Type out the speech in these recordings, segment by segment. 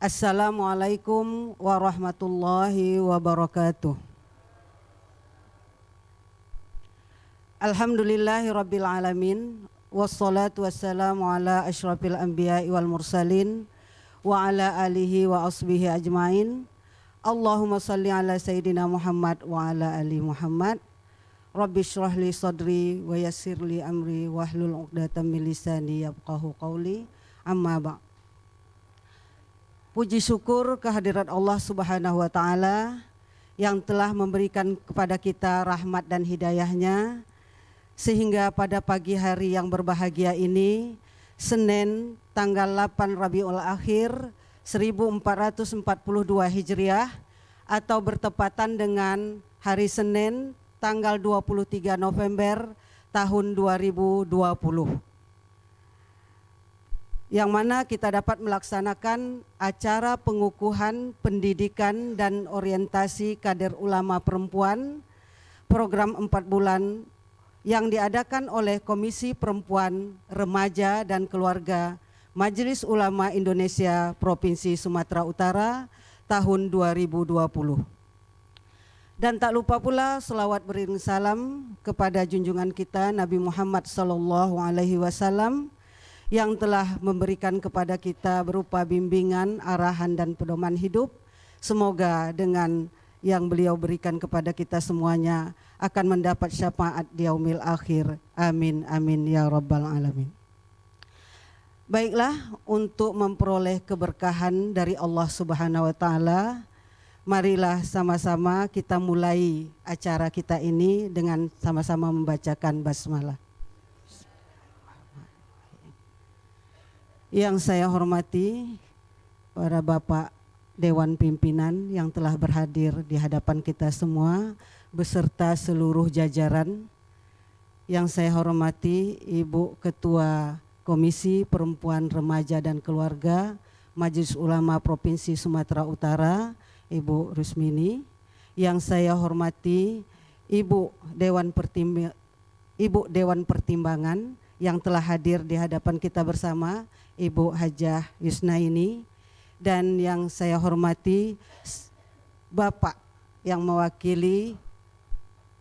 Assalamualaikum warahmatullahi wabarakatuh. Alhamdulillahirabbil alamin wassalatu wassalamu ala asyrafil anbiya'i wal mursalin wa ala alihi wa asbihi ajmain. Allahumma salli ala sayyidina Muhammad wa ala ali Muhammad. Rabbi shrah li sadri wa yassir li amri wahlul 'uqdatam min lisani yafqahu qawli. Amma ba'd. Puji syukur kehadirat Allah Subhanahu wa taala yang telah memberikan kepada kita rahmat dan hidayahnya sehingga pada pagi hari yang berbahagia ini, Senin tanggal 8 Rabiul Akhir 1442 Hijriah atau bertepatan dengan hari Senin tanggal 23 November tahun 2020. Yang mana kita dapat melaksanakan acara pengukuhan pendidikan dan orientasi kader ulama perempuan program 4 bulan yang diadakan oleh Komisi Perempuan, Remaja dan Keluarga Majelis Ulama Indonesia Provinsi Sumatera Utara tahun 2020. Dan tak lupa pula selawat beriring salam kepada junjungan kita Nabi Muhammad SAW yang telah memberikan kepada kita berupa bimbingan, arahan dan pedoman hidup. Semoga dengan yang beliau berikan kepada kita semuanya akan mendapat syafaat di yaumil akhir. Amin amin ya rabbal alamin. Baiklah, untuk memperoleh keberkahan dari Allah Subhanahu wa taala, marilah sama-sama kita mulai acara kita ini dengan sama-sama membacakan basmalah. Yang saya hormati para Bapak Dewan Pimpinan yang telah berhadir di hadapan kita semua beserta seluruh jajaran. Yang saya hormati Ibu Ketua Komisi Perempuan, Remaja dan Keluarga Majelis Ulama Provinsi Sumatera Utara, Ibu Rusmini. Yang saya hormati Ibu Dewan Pertimbangan yang telah hadir di hadapan kita bersama, Ibu Hajah Yusnaini. Dan yang saya hormati Bapak yang mewakili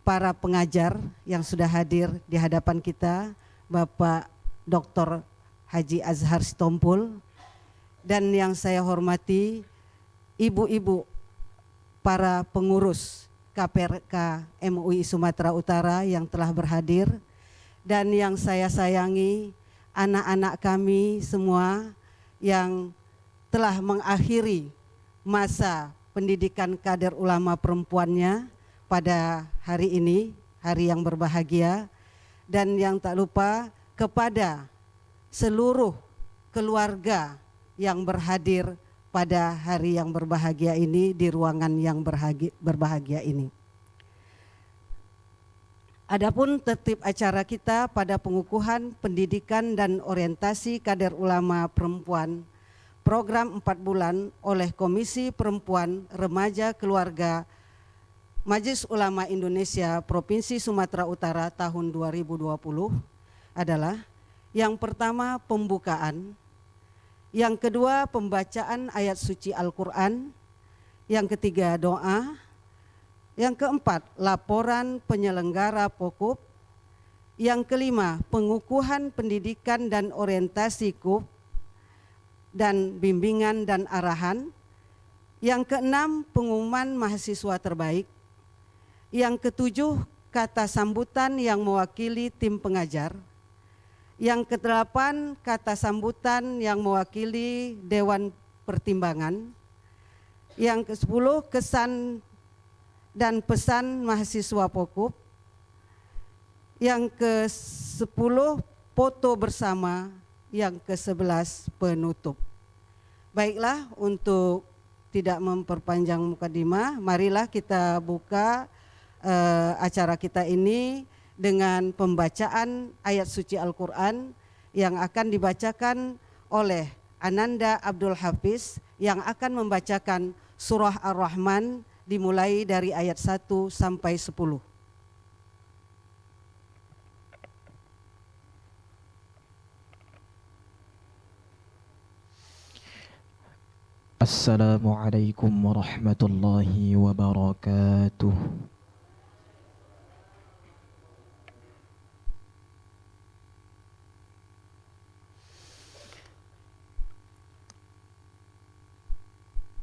para pengajar yang sudah hadir di hadapan kita, Bapak Dr. Haji Azhar Sitompul. Dan yang saya hormati ibu-ibu para pengurus KPRK MUI Sumatera Utara yang telah berhadir. Dan yang saya sayangi anak-anak kami semua yang telah mengakhiri masa pendidikan kader ulama perempuannya pada hari ini, hari yang berbahagia. Dan yang tak lupa kepada seluruh keluarga yang berhadir pada hari yang berbahagia ini di ruangan yang berbahagia ini. Adapun tertib acara kita pada pengukuhan pendidikan dan orientasi kader ulama perempuan program 4 bulan oleh Komisi Perempuan, Remaja, Keluarga Majelis Ulama Indonesia Provinsi Sumatera Utara tahun 2020 adalah: yang pertama pembukaan, yang kedua pembacaan ayat suci Al-Quran, yang ketiga doa, yang keempat laporan penyelenggara pokok, yang kelima pengukuhan pendidikan dan orientasi KUP dan bimbingan dan arahan, yang keenam pengumuman mahasiswa terbaik, yang ketujuh kata sambutan yang mewakili tim pengajar, yang kedelapan kata sambutan yang mewakili Dewan Pertimbangan, yang kesepuluh kesan dan pesan mahasiswa pokok, yang ke-10 foto bersama, yang ke-11 penutup. Baiklah, untuk tidak memperpanjang mukadimah, marilah kita buka acara kita ini dengan pembacaan ayat suci Al-Quran yang akan dibacakan oleh Ananda Abdul Hafiz yang akan membacakan surah Ar-Rahman dimulai dari ayat 1 sampai 10. Assalamualaikum warahmatullahi wabarakatuh.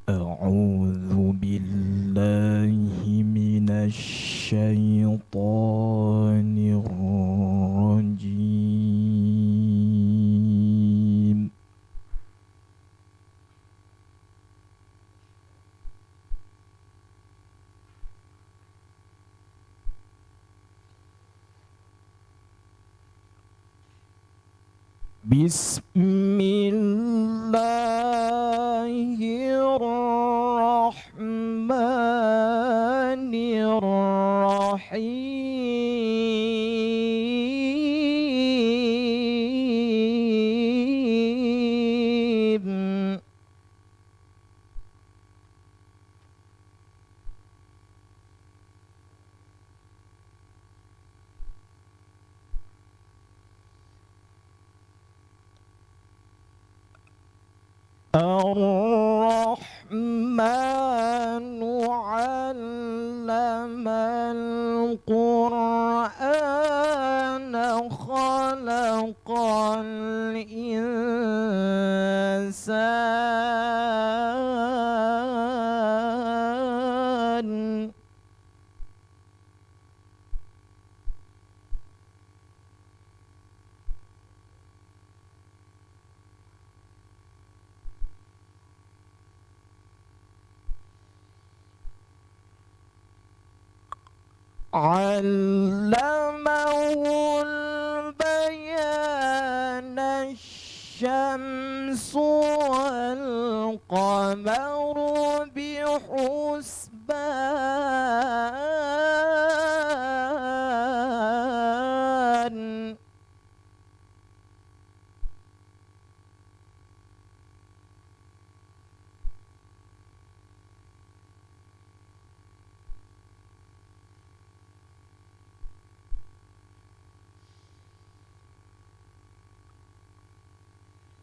A'udzu billahi minasy syaithanir rajim. Bismillahirrahmanirrahim. Ar-Rahmanu 'allamal Qur'ana khalaqal insan. Allamahul bayana syamsu wal qamaru bihusban.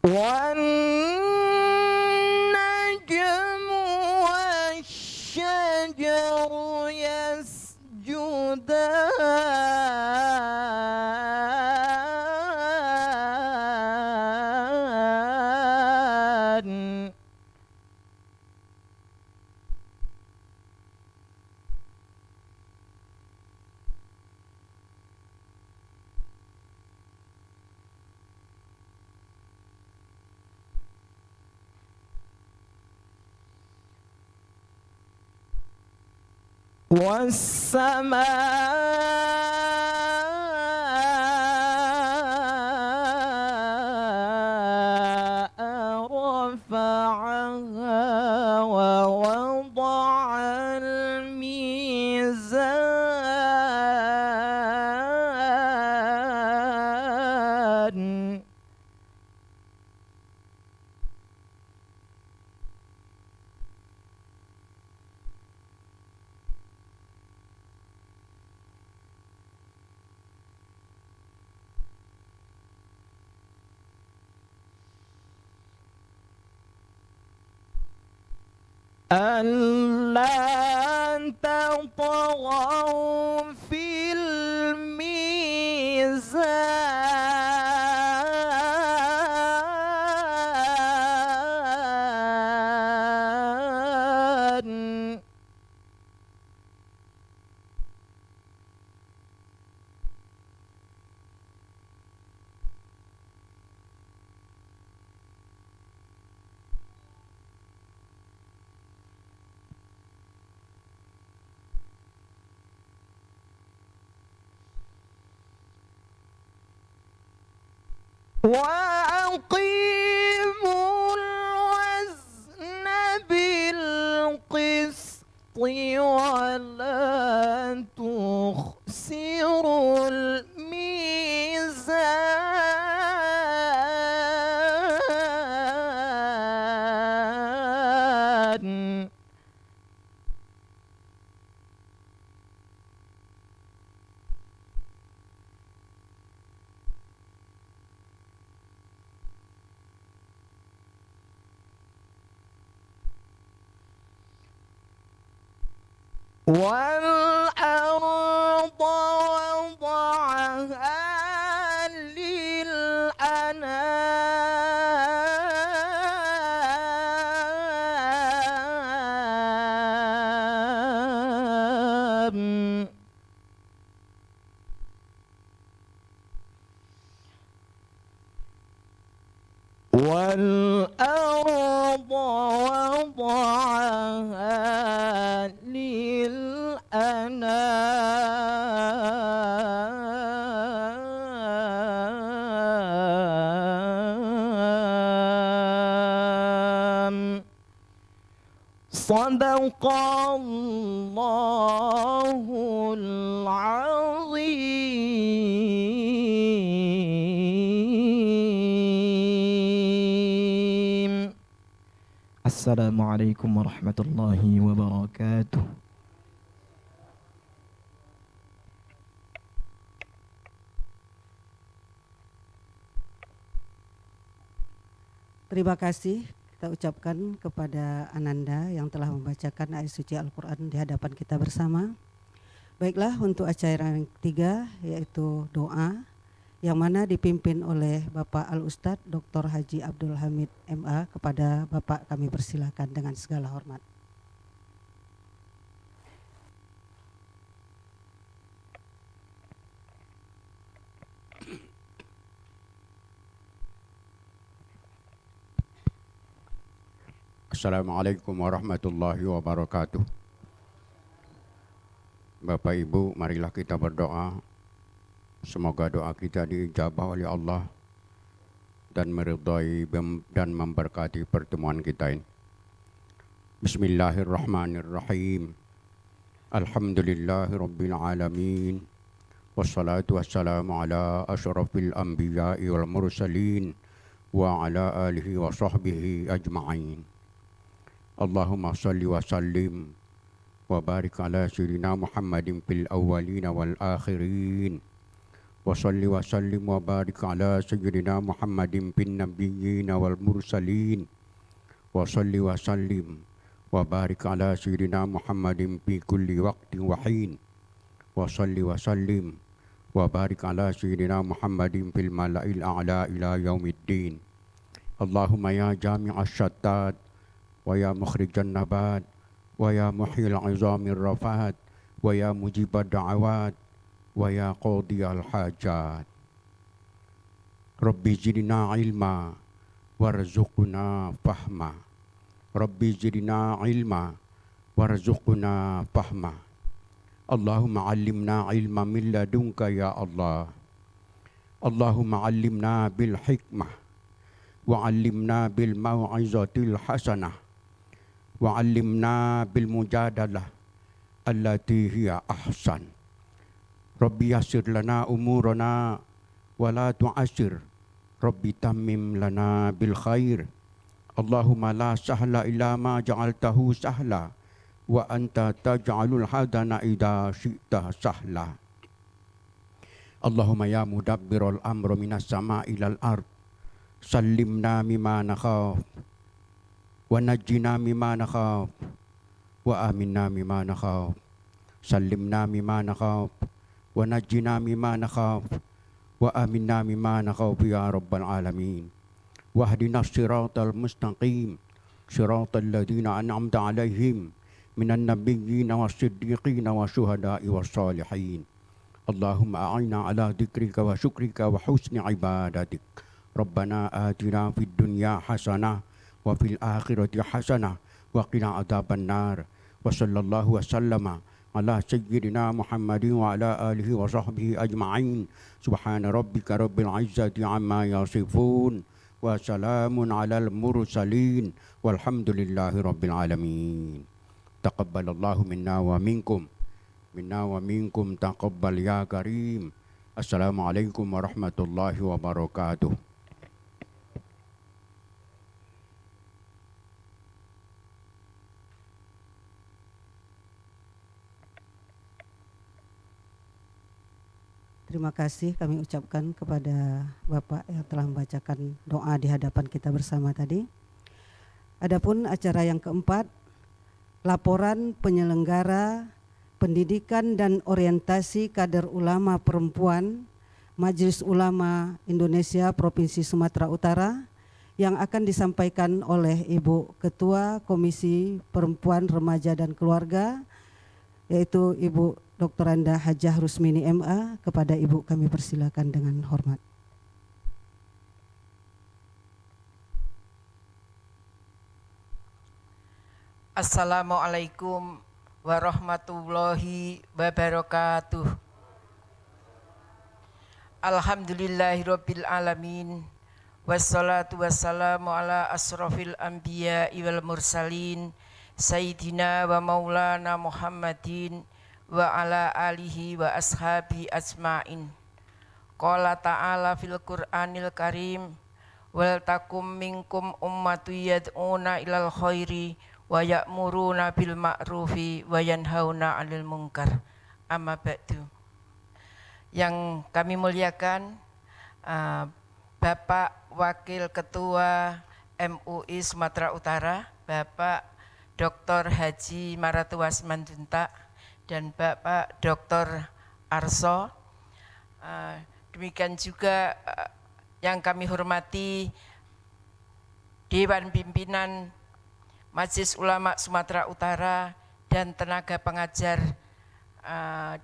وَالنَّجْمُ وَالشَّجَرُ يَسْجُدَانِ. وَالسَّمَاءَ رَفَعَهَا وَوَضَعَ الْمِيزَانَ. أَلَّا تَطْغَوْا فِي الْمِيزَانِ. وَأَقِيمُوا الْوَزْنَ بِالْقِسْطِ وَلَا تُخْسِرُوا الْمِيزَانَ. والأرض وضعها للأنام والأرض وضعها للأنام صدق الله العظيم. Assalamualaikum warahmatullahi wabarakatuh. Terima kasih kita ucapkan kepada Ananda yang telah membacakan ayat suci Al-Quran di hadapan kita bersama. Baiklah, untuk acara yang ketiga yaitu doa yang mana dipimpin oleh Bapak Al-Ustadz Dr. Haji Abdul Hamid MA. Kepada Bapak kami persilakan dengan segala hormat. Assalamualaikum warahmatullahi wabarakatuh. Bapak Ibu, marilah kita berdoa. Semoga doa kita diijabah oleh Allah dan meridai dan memberkati pertemuan kita ini. Bismillahirrahmanirrahim. Alhamdulillahirabbil alamin. Wassalatu wassalamu ala asyrafil anbiya'i wal mursalin wa ala alihi wa sahbihi ajma'in. Allahumma salli wa sallim wa barik ala sayyidina Muhammadin fil awwalina wal akhirin. Wa salli wa sallim wa barik ala sayyidina Muhammadin fin nabiyyina wal mursalin. Wa salli wa sallim wa barik ala sayyidina Muhammadin fi kulli waqtin wa hin. Wa salli wa sallim wa barik ala sayyidina Muhammadin fil mala'il a'la ila yaumiddin. Allahumma ya jami'asy syattat wa ya mukhrijan nabat wa ya muhyil 'izamir rafat wa ya mujibad da'awat wa ya qadiyal hajat. Rabbi zidna ilma warzuqna fahma. Rabbi zidna ilma warzuqna fahma. Allahumma 'allimna ilma min ladunka ya Allah. Allahumma 'allimna bil hikmah wa 'allimna bil mau'izatil hasanah wa 'allimna bil mujadalah allati hiya ahsan. Rabbi yassir lana umurana wa la tu'assir. Rabbi tammim lana bil khair. Allahumma la sahla illa ma ja'altahu sahla wa anta taj'alul hadana idza syi'ta sahla. Allahumma ya mudabbirul amri minas sama'i ilal ard sallimna mimma nakhaf wa najjina mimma nakhaf wa aminna mimma nakhaf. Sallimna mimma nakhaf wa najjina mimma nakhaf wa aminna mimma nakhaf ya rabbal alamin. Wahdinas siratal mustaqim siratal ladzina an'amta 'alaihim minan nabiyyin was-siddiqin wasyuhada'i was-shalihin. Allahumma a'inna ala dzikrika wa syukrika wa husni ibadatik. Rabbana atina fid dunya hasanah wa fil akhirati hasanah wa qina adzabannar. Wa sallallahu wa sallama ala sayyidina Muhammadin wa ala alihi wa sahbihi ajma'in. Subhana rabbika rabbil izzati amma yasifun wa salamun alal mursalin walhamdulillahi rabbil alamin. Taqabbalallahu minna wa minkum taqabbal ya karim. Assalamualaikum warahmatullahi wabarakatuh. Terima kasih kami ucapkan kepada Bapak yang telah membacakan doa di hadapan kita bersama tadi. Adapun acara yang keempat, laporan penyelenggara Pendidikan dan Orientasi Kader Ulama Perempuan Majelis Ulama Indonesia Provinsi Sumatera Utara yang akan disampaikan oleh Ibu Ketua Komisi Perempuan, Remaja dan Keluarga, yaitu Ibu Dr. Anda Hajah Rusmini MA. Kepada Ibu kami persilakan dengan hormat. Assalamualaikum warahmatullahi wabarakatuh. Alhamdulillahirabbil alamin. Wassalatu wassalamu ala asrofil anbiya'i wal mursalin Sayyidina wa maulana Muhammadin wa ala alihi wa ashabi ajma'in. Qala ta'ala fil Qur'anil karim, wal takum minkum ummatu yad'una ilal khairi wa ya'muruna bil ma'rufi wa yanhauna 'anil munkar. Amma ba'du. Yang kami muliakan Bapak Wakil Ketua MUI Sumatera Utara, Bapak Dr. Haji Maratua Simanjuntak dan Bapak Dr. Arso. Demikian juga yang kami hormati Dewan Pimpinan Majelis Ulama Sumatera Utara dan tenaga pengajar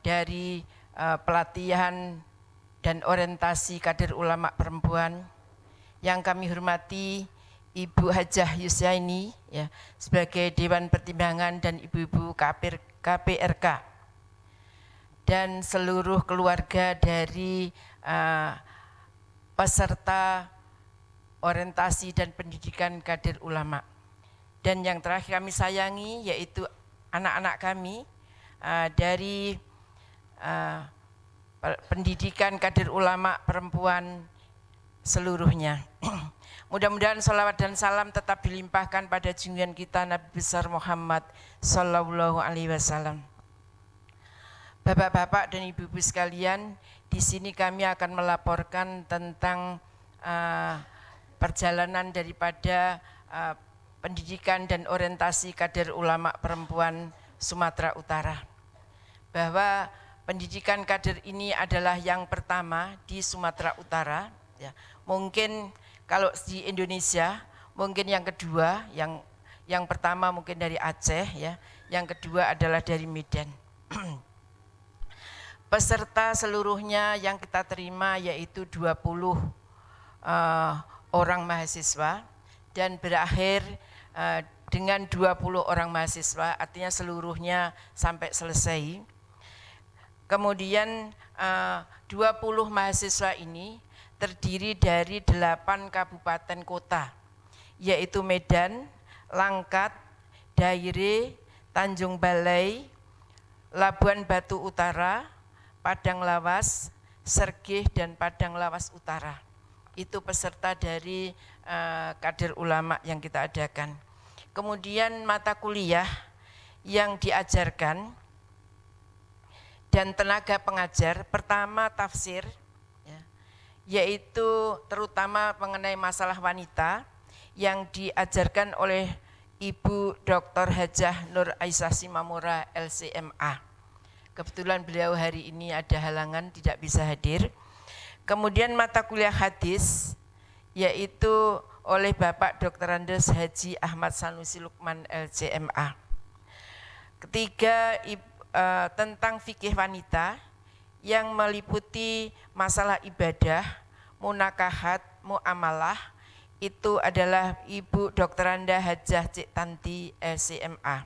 dari pelatihan dan orientasi kader ulama perempuan. Yang kami hormati Ibu Hajah Yusnaini ya, sebagai Dewan Pertimbangan dan ibu-ibu KPRK dan seluruh keluarga dari peserta orientasi dan pendidikan kader ulama. Dan yang terakhir kami sayangi yaitu anak-anak kami dari pendidikan kader ulama perempuan seluruhnya. Mudah-mudahan salawat dan salam tetap dilimpahkan pada junjungan kita Nabi besar Muhammad Sallallahu Alaihi Wasallam. Bapak-bapak dan ibu-ibu sekalian, di sini kami akan melaporkan tentang perjalanan daripada pendidikan dan orientasi kader ulama perempuan Sumatera Utara. Bahwa pendidikan kader ini adalah yang pertama di Sumatera Utara. Ya. Mungkin kalau di Indonesia, mungkin yang kedua, yang pertama mungkin dari Aceh, ya. Yang kedua adalah dari Medan. Peserta seluruhnya yang kita terima yaitu 20 orang mahasiswa dan berakhir dengan 20 orang mahasiswa, artinya seluruhnya sampai selesai. Kemudian 20 mahasiswa ini terdiri dari 8 kabupaten kota, yaitu Medan, Langkat, Daire, Tanjung Balai, Labuan Batu Utara, Padang Lawas, Sergih dan Padang Lawas Utara. Itu peserta dari kader ulama yang kita adakan. Kemudian mata kuliah yang diajarkan dan tenaga pengajar, pertama tafsir, ya, yaitu terutama mengenai masalah wanita yang diajarkan oleh Ibu Dr. Hajah Nur Aisyah Simamura LCMA. Kebetulan beliau hari ini ada halangan tidak bisa hadir. Kemudian mata kuliah hadis yaitu oleh Bapak Dr. Andes Haji Ahmad Sanusi Lukman LCMA. Ketiga, tentang fikih wanita yang meliputi masalah ibadah, munakahat, muamalah, itu adalah Ibu Dr. Anda Hajah Cik Tanti LCMA.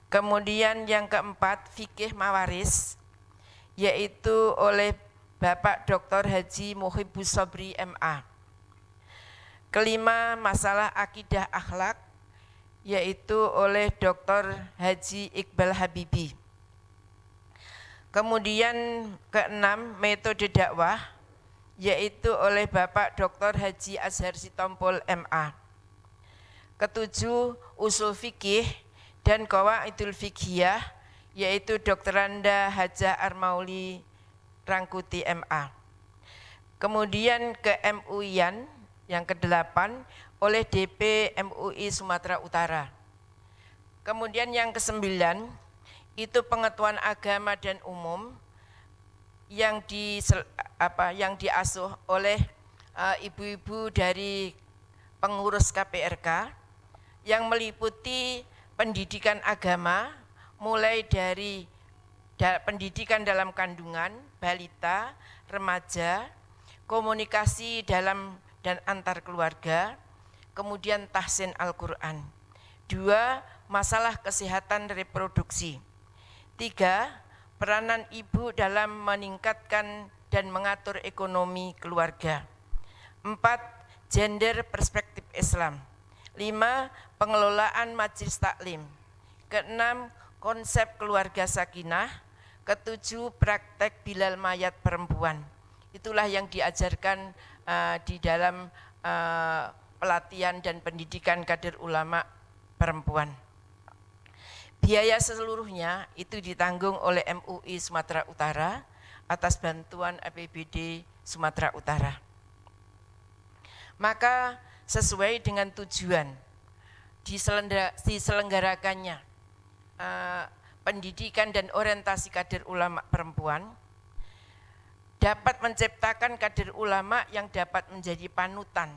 Kemudian yang keempat, fikih mawaris, yaitu oleh Bapak Dr. Haji Muhibbus Sobri MA. Kelima, masalah akidah akhlak, yaitu oleh Dr. Haji Iqbal Habibi. Kemudian keenam, metode dakwah, yaitu oleh Bapak Dr. Haji Azhar Sitompul MA. Ketujuh, usul fikih dan qawaidul fiqhiyah, yaitu Dr. Anda Hajah Armauli Rangkuti MA. Kemudian ke MUI-an yang ke-8 oleh DP MUI Sumatera Utara. Kemudian yang ke-9 itu pengetahuan agama dan umum yang diasuh oleh ibu-ibu dari pengurus KPRK yang meliputi pendidikan agama mulai dari pendidikan dalam kandungan, balita, remaja, komunikasi dalam dan antar keluarga, kemudian tahsin Al-Quran. 2. Masalah kesehatan reproduksi. 3. Peranan ibu dalam meningkatkan dan mengatur ekonomi keluarga. 4. Gender perspektif Islam. 5. Pengelolaan majelis taklim. Keenam, konsep keluarga sakinah. Ketujuh, praktek bilal mayat perempuan. Itulah yang diajarkan di dalam pelatihan dan pendidikan kader ulama perempuan. Biaya seluruhnya itu ditanggung oleh MUI Sumatera Utara atas bantuan APBD Sumatera Utara. Maka sesuai dengan tujuan diselenggarakannya pendidikan dan orientasi kader ulama perempuan dapat menciptakan kader ulama yang dapat menjadi panutan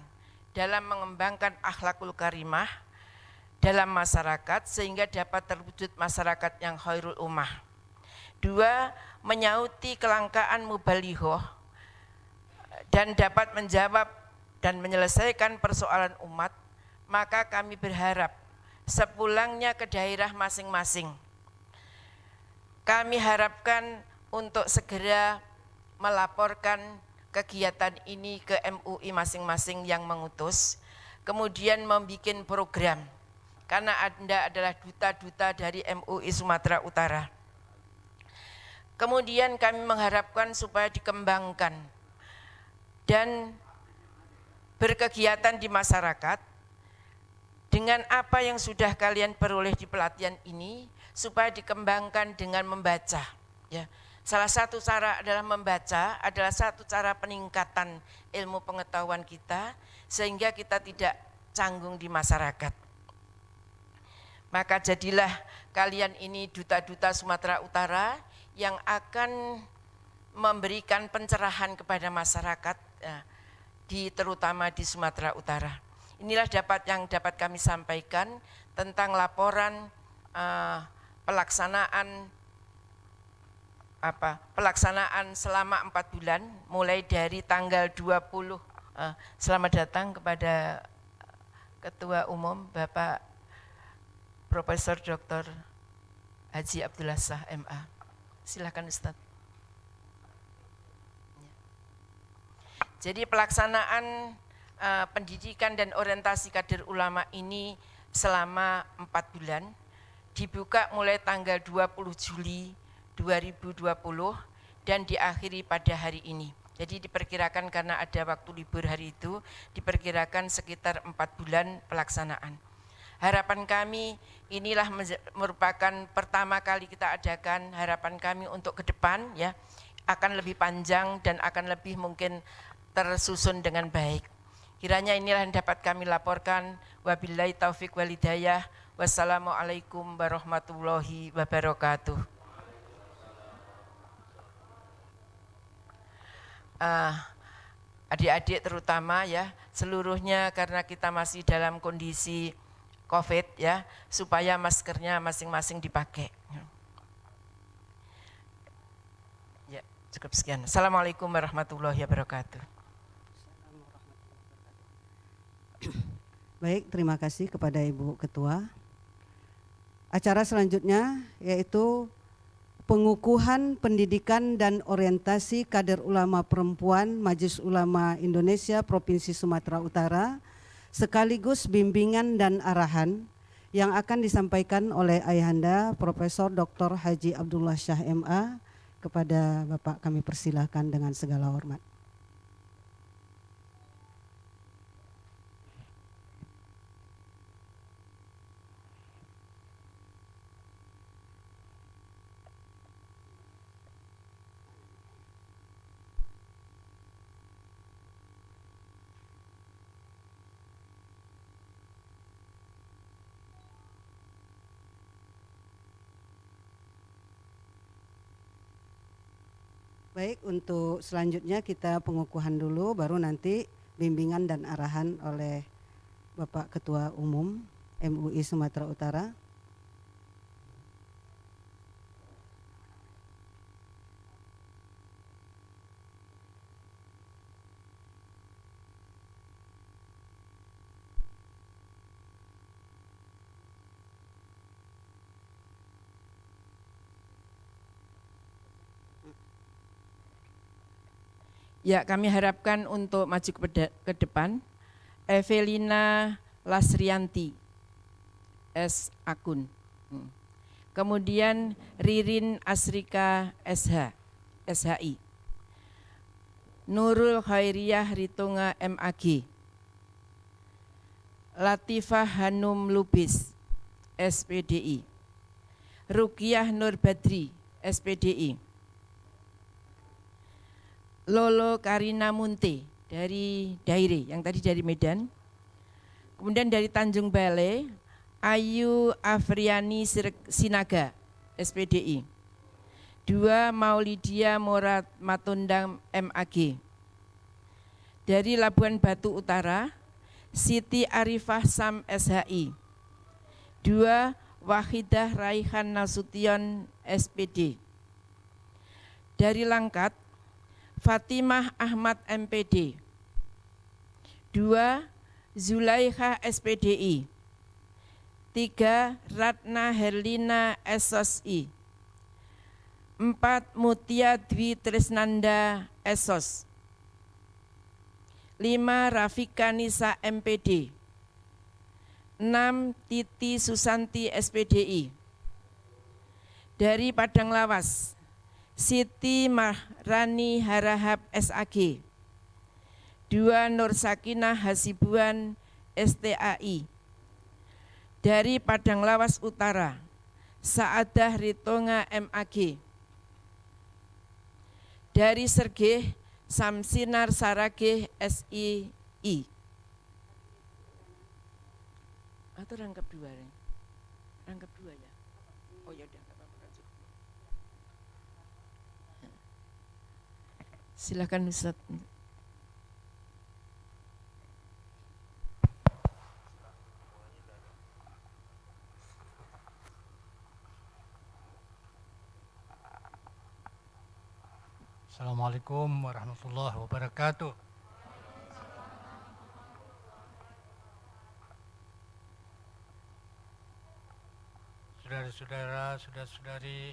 dalam mengembangkan akhlakul karimah dalam masyarakat sehingga dapat terwujud masyarakat yang khairul ummah. 2. Menyauti kelangkaan mubalighah dan dapat menjawab dan menyelesaikan persoalan umat, maka kami berharap sepulangnya ke daerah masing-masing, kami harapkan untuk segera melaporkan kegiatan ini ke MUI masing-masing yang mengutus, kemudian membuat program, karena Anda adalah duta-duta dari MUI Sumatera Utara. Kemudian kami mengharapkan supaya dikembangkan dan berkegiatan di masyarakat dengan apa yang sudah kalian peroleh di pelatihan ini, supaya dikembangkan dengan membaca. Ya. Salah satu cara adalah membaca, adalah satu cara peningkatan ilmu pengetahuan kita, sehingga kita tidak canggung di masyarakat. Maka jadilah kalian ini duta-duta Sumatera Utara yang akan memberikan pencerahan kepada masyarakat, terutama di Sumatera Utara. Inilah yang dapat kami sampaikan tentang laporan pelaksanaan selama 4 bulan mulai dari tanggal 20. Selamat datang kepada Ketua Umum Bapak Profesor Dr. Haji Abdullah Shah MA. Silakan Ustaz. Jadi pelaksanaan pendidikan dan orientasi kader ulama ini selama 4 bulan dibuka mulai tanggal 20 Juli 2020 dan diakhiri pada hari ini. Jadi diperkirakan karena ada waktu libur hari itu, diperkirakan sekitar 4 bulan pelaksanaan. Harapan kami inilah merupakan pertama kali kita adakan, harapan kami untuk ke depan ya akan lebih panjang dan akan lebih mungkin tersusun dengan baik. Kiranya inilah yang dapat kami laporkan. Wabillahi taufik wal hidayah. Wassalamualaikum warahmatullahi wabarakatuh. Adik-adik terutama ya, seluruhnya karena kita masih dalam kondisi COVID ya, supaya maskernya masing-masing dipakai. Ya, cukup sekian. Assalamualaikum warahmatullahi wabarakatuh. Baik, terima kasih kepada Ibu Ketua. Acara selanjutnya yaitu pengukuhan pendidikan dan orientasi kader ulama perempuan Majelis Ulama Indonesia Provinsi Sumatera Utara sekaligus bimbingan dan arahan yang akan disampaikan oleh Ayahanda Profesor Dr. Haji Abdullah Shah MA. Kepada Bapak kami persilahkan dengan segala hormat. Baik, untuk selanjutnya kita pengukuhan dulu, baru nanti bimbingan dan arahan oleh Bapak Ketua Umum MUI Sumatera Utara. Ya, kami harapkan untuk maju ke depan. Evelina Lasrianti, S. Akun. Kemudian Ririn Asrika SH, SHI. Nurul Khairiyah Ritonga MAG. Latifah Hanum Lubis, SPDI. Rukiah Nur Badri, SPDI. Lolo Karina Munte dari Daire, yang tadi dari Medan. Kemudian dari Tanjung Balai, Ayu Afriani Sinaga, SPDI. 2 Maulidia Morat Matundang MAG. Dari Labuan Batu Utara, Siti Arifah Sam SHI. 2 Wahidah Raihan Nasution SPD. Dari Langkat, Fatimah Ahmad MPD. 2 Zulaikha SPDI. 3 Ratna Herlina SOSI. 4 Mutia Dwi Trisnanda SOS. 5 Rafika Nisa MPD. 6 Titi Susanti SPDI. Dari Padang Lawas, Siti Mahrani Harahap SAG. 2 Nur Sakinah Hasibuan STAI. Dari Padang Lawas Utara, Saadah Ritonga MAG. Dari Sergeh, Samsinar Sarageh SII. Atau rangkap 2 ya? Rangkap 2 ya? Oh ya udah. Silakan Ustaz. Assalamualaikum warahmatullahi wabarakatuh. Saudara-saudara, saudara-saudari,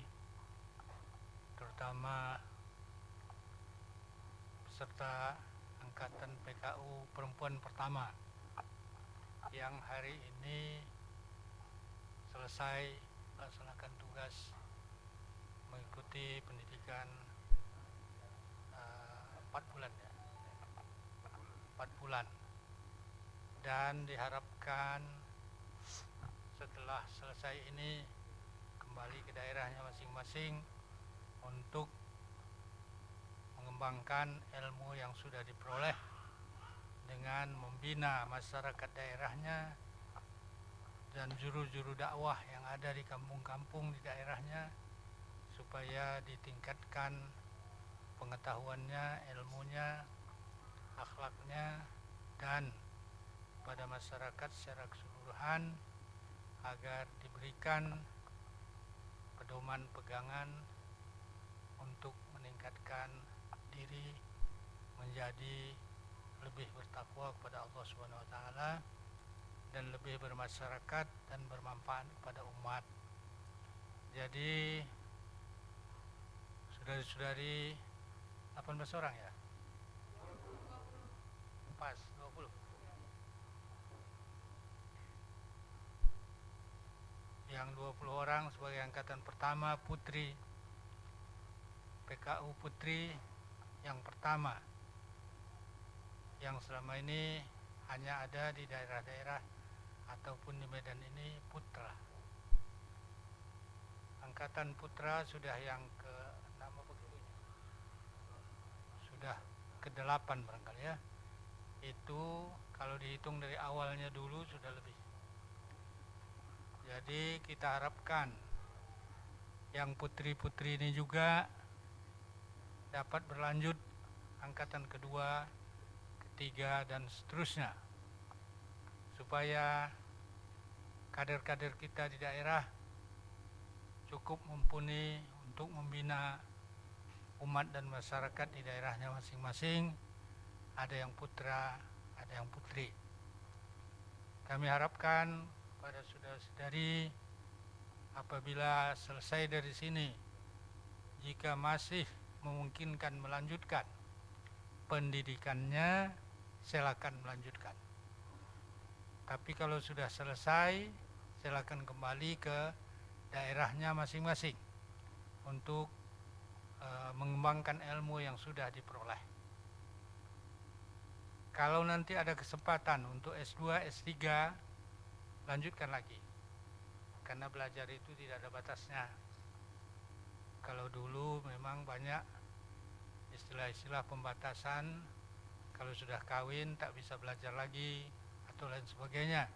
terutama peserta angkatan PKU perempuan pertama yang hari ini selesai melaksanakan tugas mengikuti pendidikan 4 bulan ya, 4 bulan, dan diharapkan setelah selesai ini kembali ke daerahnya masing-masing untuk mengembangkan ilmu yang sudah diperoleh dengan membina masyarakat daerahnya dan juru-juru dakwah yang ada di kampung-kampung di daerahnya supaya ditingkatkan pengetahuannya, ilmunya, akhlaknya, dan pada masyarakat secara keseluruhan agar diberikan pedoman pegangan untuk meningkatkan diri menjadi lebih bertakwa kepada Allah Subhanahu wa taala dan lebih bermasyarakat dan bermanfaat kepada umat. Jadi saudari-saudari 18 orang ya? Pas 20. Yang 20 orang sebagai angkatan pertama putri PKU putri yang pertama yang selama ini hanya ada di daerah-daerah ataupun di Medan ini putra. Angkatan putra sudah yang ke-6 apa ke-7? Sudah ke-8 barangkali ya. Itu kalau dihitung dari awalnya dulu sudah lebih. Jadi kita harapkan yang putri-putri ini juga dapat berlanjut angkatan kedua, ketiga, dan seterusnya, supaya kader-kader kita di daerah cukup mumpuni untuk membina umat dan masyarakat di daerahnya masing-masing. Ada yang putra, ada yang putri. Kami harapkan pada saudara-saudari, apabila selesai dari sini, jika masih memungkinkan melanjutkan pendidikannya, silakan melanjutkan. Tapi kalau sudah selesai, silakan kembali ke daerahnya masing-masing untuk mengembangkan ilmu yang sudah diperoleh. Kalau nanti ada kesempatan untuk S2, S3, lanjutkan lagi. Karena belajar itu tidak ada batasnya. Kalau dulu memang banyak istilah-istilah pembatasan, kalau sudah kawin tak bisa belajar lagi atau lain sebagainya.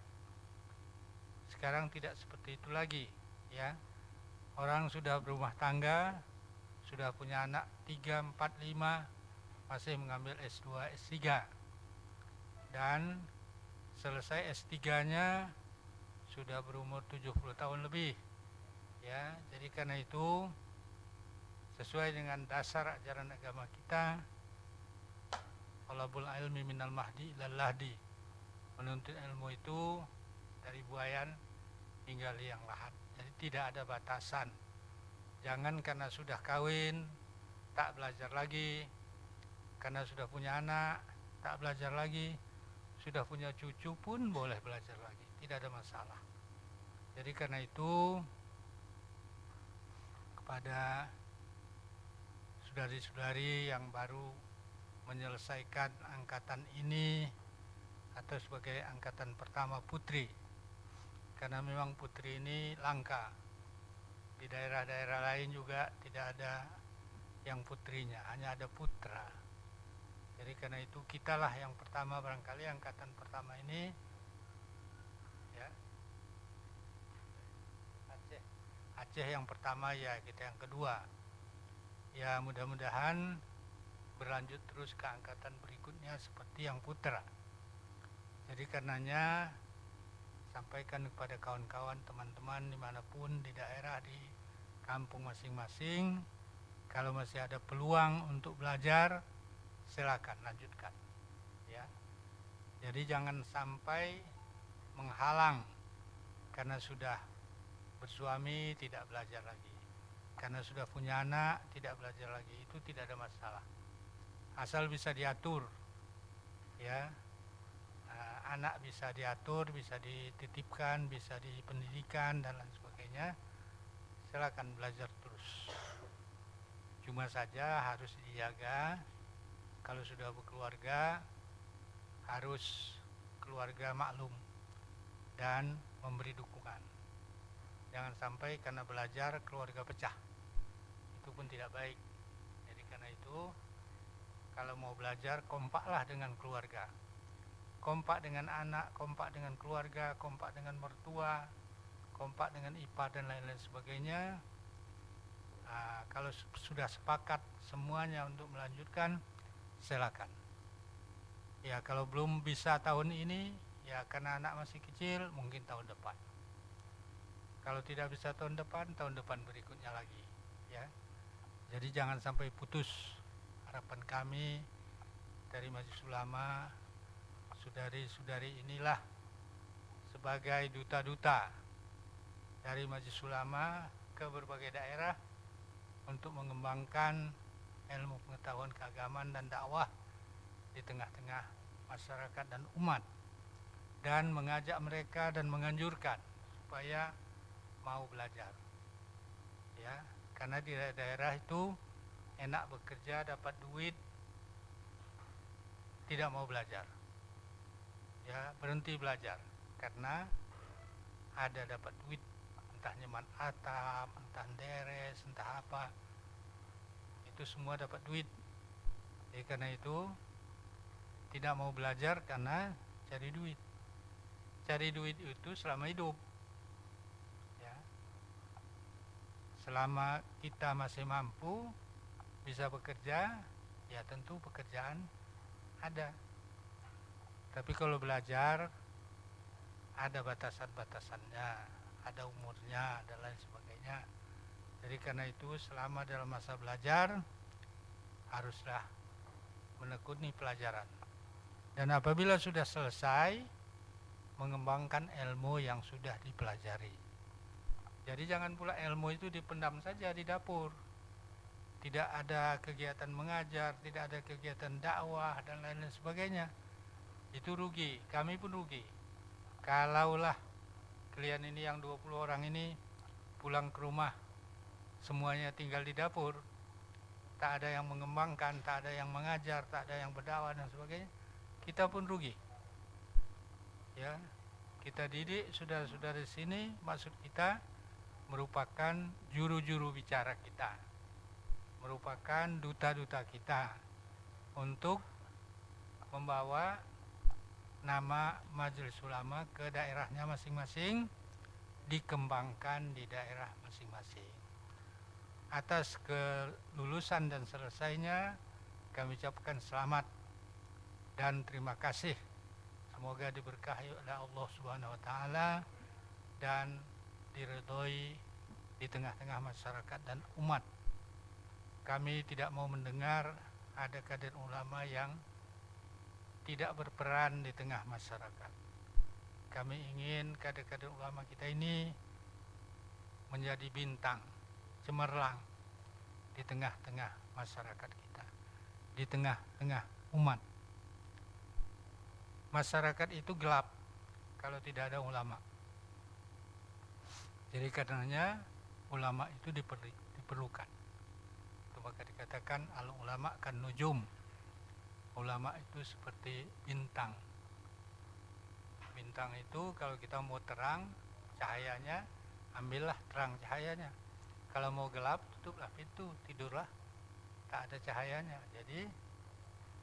Sekarang tidak seperti itu lagi, ya. Orang sudah berumah tangga, sudah punya anak 3, 4, 5, masih mengambil S2, S3. Dan selesai S3-nya sudah berumur 70 tahun lebih, ya. Jadi karena itu, sesuai dengan dasar ajaran agama kita, talabul ilmi minal mahdi ilal lahdi, menuntut ilmu itu dari buayan hingga liang lahat. Jadi tidak ada batasan. Jangan karena sudah kawin tak belajar lagi, karena sudah punya anak tak belajar lagi, sudah punya cucu pun boleh belajar lagi, tidak ada masalah. Jadi karena itu, kepada saudari-saudari yang baru menyelesaikan angkatan ini atau sebagai angkatan pertama putri, karena memang putri ini langka. Di daerah-daerah lain juga tidak ada yang putrinya, hanya ada putra. Jadi karena itu kitalah yang pertama, barangkali angkatan pertama ini, ya. Aceh yang pertama, ya kita yang kedua. Ya mudah-mudahan berlanjut terus ke angkatan berikutnya seperti yang putra. Jadi karenanya sampaikan kepada kawan-kawan, teman-teman dimanapun di daerah, di kampung masing-masing, kalau masih ada peluang untuk belajar, silakan lanjutkan, ya. Jadi jangan sampai menghalang karena sudah bersuami tidak belajar lagi, karena sudah punya anak tidak belajar lagi. Itu tidak ada masalah, asal bisa diatur, ya. Anak bisa diatur, bisa dititipkan, bisa dipendidikan dan lain sebagainya, silakan belajar terus. Cuma saja harus dijaga, kalau sudah berkeluarga harus keluarga maklum dan memberi dukungan. Jangan sampai karena belajar keluarga pecah, itu pun tidak baik. Jadi karena itu, kalau mau belajar, kompaklah dengan keluarga, kompak dengan anak, kompak dengan keluarga, kompak dengan mertua, kompak dengan ipar dan lain-lain sebagainya. Kalau sudah sepakat semuanya untuk melanjutkan, silakan. Ya kalau belum bisa tahun ini, ya karena anak masih kecil, mungkin tahun depan. Kalau tidak bisa tahun depan berikutnya lagi, ya. Jadi jangan sampai putus. Harapan kami dari Majelis Ulama, saudari-saudari inilah sebagai duta-duta dari Majelis Ulama ke berbagai daerah untuk mengembangkan ilmu pengetahuan keagamaan dan dakwah di tengah-tengah masyarakat dan umat, dan mengajak mereka dan menganjurkan supaya mau belajar, ya. Karena di daerah itu enak bekerja, dapat duit, tidak mau belajar, ya, berhenti belajar karena ada dapat duit, entah nyeman atap, entah deres, entah apa, itu semua dapat duit. Jadi karena itu tidak mau belajar karena cari duit. Cari duit itu selama hidup, ya. Selama kita masih mampu, bisa bekerja, ya tentu pekerjaan ada. Tapi kalau belajar ada batasan-batasannya, ada umurnya dan lain sebagainya. Jadi karena itu selama dalam masa belajar haruslah menekuni pelajaran. Dan apabila sudah selesai, mengembangkan ilmu yang sudah dipelajari. Jadi jangan pula ilmu itu dipendam saja di dapur. Tidak ada kegiatan mengajar, tidak ada kegiatan dakwah dan lain-lain sebagainya. Itu rugi, kami pun rugi. Kalaulah kalian ini yang 20 orang ini pulang ke rumah, semuanya tinggal di dapur, tak ada yang mengembangkan, tak ada yang mengajar, tak ada yang berdakwah dan sebagainya, kita pun rugi. Ya, kita didik saudara-saudara di sini, maksud kita merupakan juru-juru bicara kita, merupakan duta-duta kita untuk membawa nama Majelis Ulama ke daerahnya masing-masing, dikembangkan di daerah masing-masing. Atas kelulusan dan selesainya kami ucapkan selamat dan terima kasih. Semoga diberkahi oleh Allah Subhanahu wa taala dan diridhoi di tengah-tengah masyarakat dan umat. Kami tidak mau mendengar ada kader ulama yang tidak berperan di tengah masyarakat. Kami ingin kader-kader ulama kita ini menjadi bintang cemerlang di tengah-tengah masyarakat kita, di tengah-tengah umat. Masyarakat itu gelap kalau tidak ada ulama. Jadi karenanya ulama itu diperlukan. Itu maka dikatakan al ulama kan nujum. Ulama itu seperti bintang. Bintang itu kalau kita mau terang cahayanya, ambillah terang cahayanya. Kalau mau gelap, tutuplah pintu, tidurlah, tak ada cahayanya. Jadi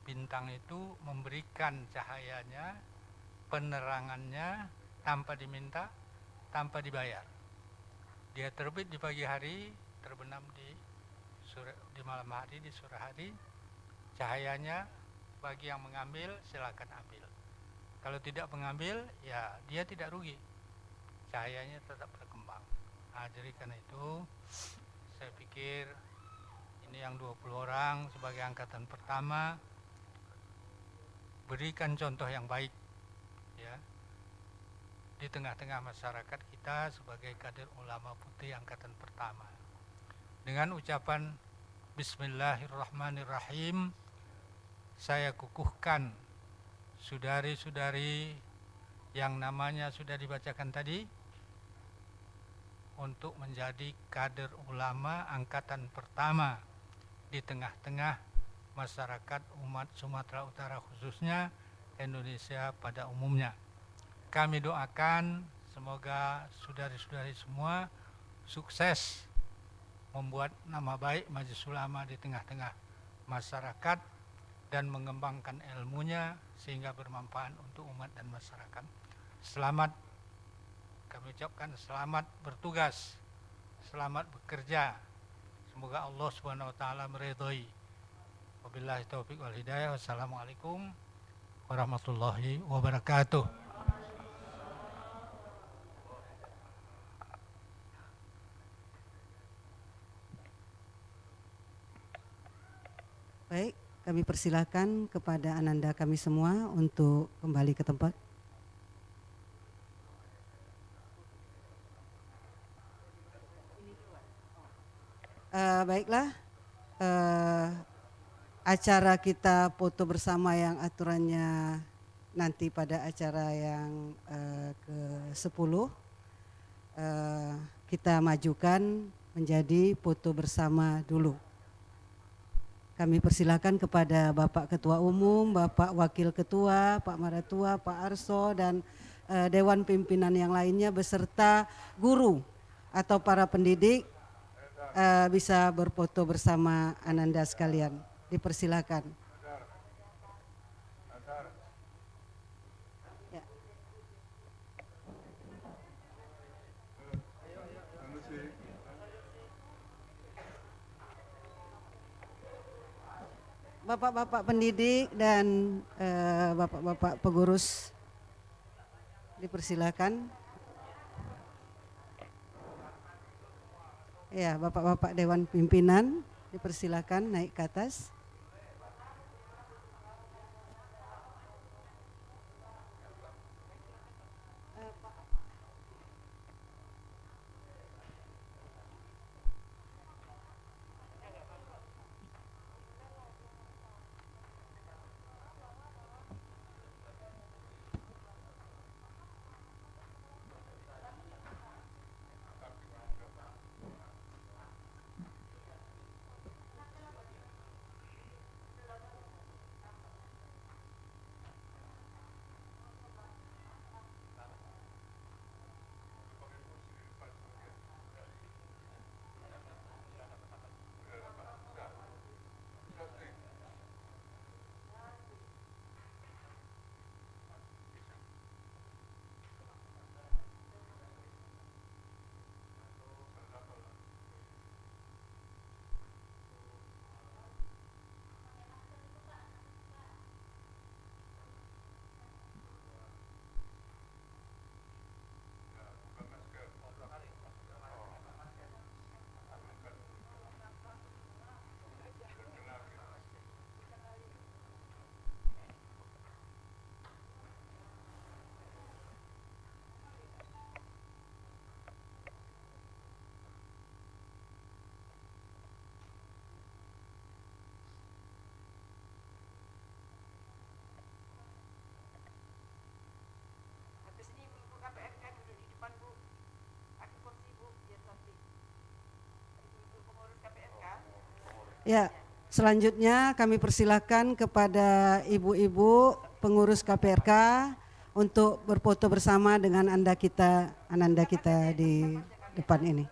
bintang itu memberikan cahayanya, penerangannya tanpa diminta, tanpa dibayar. Dia terbit di pagi hari, terbenam di malam hari, di sore hari. Cahayanya bagi yang mengambil silakan ambil. Kalau tidak mengambil, ya dia tidak rugi. Cahayanya tetap berkembang. Nah, jadi karena itu saya pikir ini yang 20 orang sebagai angkatan pertama, berikan contoh yang baik ya di tengah-tengah masyarakat kita sebagai kader ulama putih angkatan pertama. Dengan ucapan Bismillahirrahmanirrahim, saya kukuhkan saudari-saudari yang namanya sudah dibacakan tadi untuk menjadi kader ulama angkatan pertama di tengah-tengah masyarakat umat Sumatera Utara khususnya Indonesia pada umumnya. Kami doakan semoga saudari-saudari semua sukses membuat nama baik Majelis Ulama di tengah-tengah masyarakat dan mengembangkan ilmunya sehingga bermanfaat untuk umat dan masyarakat. Selamat, kami ucapkan selamat bertugas, selamat bekerja. Semoga Allah Subhanahu wa taala meridhoi. Wabillahi taufiq wal hidayah. Wassalamualaikum warahmatullahi wabarakatuh. Baik, kami persilakan kepada ananda kami semua untuk kembali ke tempat. Baiklah, acara kita foto bersama yang aturannya nanti pada acara yang ke-10 kita majukan menjadi foto bersama dulu. Kami persilakan kepada Bapak Ketua Umum, Bapak Wakil Ketua, Pak Maratua, Pak Arso, dan Dewan Pimpinan yang lainnya beserta guru atau para pendidik bisa berfoto bersama ananda sekalian. Dipersilakan. Ya. Bapak-bapak pendidik dan bapak-bapak pengurus dipersilakan. Ya, bapak-bapak dewan pimpinan dipersilakan naik ke atas. Ya, selanjutnya kami persilakan kepada ibu-ibu pengurus KPRK untuk berfoto bersama dengan ananda kita di depan ini.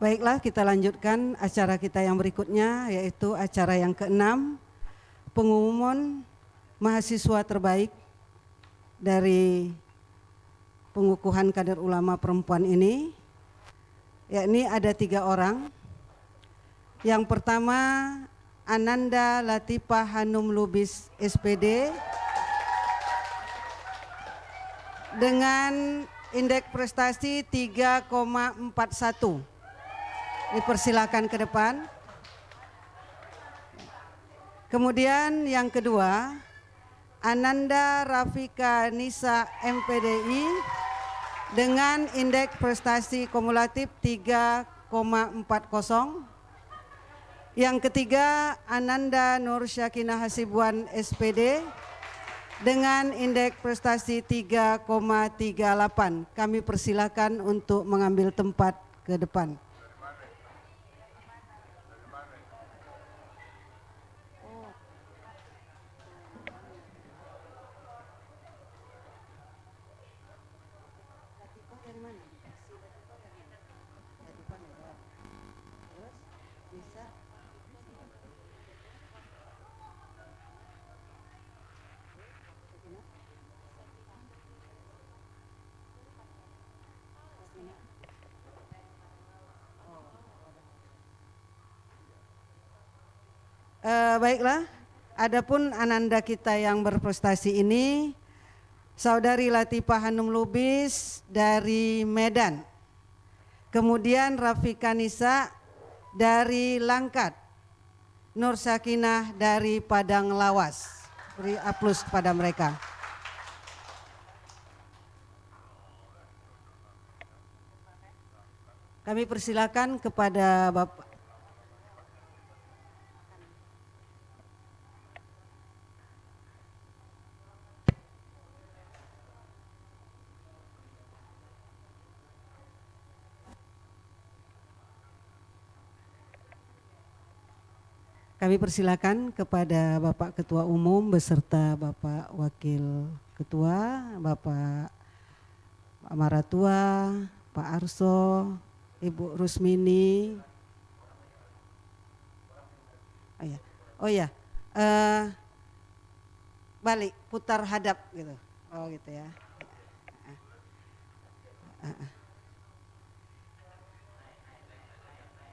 Baiklah, kita lanjutkan acara kita yang berikutnya, yaitu acara yang ke-6, pengumuman mahasiswa terbaik dari pengukuhan kader ulama perempuan ini, yakni ada 3 orang. Yang pertama, Ananda Latifah Hanum Lubis SPD dengan indeks prestasi 3,41. Dipersilakan ke depan. Kemudian yang kedua, Ananda Rafika Nisa MPDI dengan indeks prestasi kumulatif 3,40. Yang ketiga, Ananda Nur Syakinah Hasibuan SPD dengan indeks prestasi 3,38. Kami persilakan untuk mengambil tempat ke depan. Baiklah, adapun Ananda kita yang berprestasi ini, Saudari Latifah Hanum Lubis dari Medan, kemudian Rafika Nisa dari Langkat, Nur Sakinah dari Padang Lawas. Beri aplaus kepada mereka. Kami persilakan kepada Bapak. Kami persilakan kepada Bapak Ketua Umum beserta Bapak Wakil Ketua, Bapak Maratua, Pak Arso, Ibu Rusmini. Oh ya, balik putar hadap gitu. Oh gitu ya.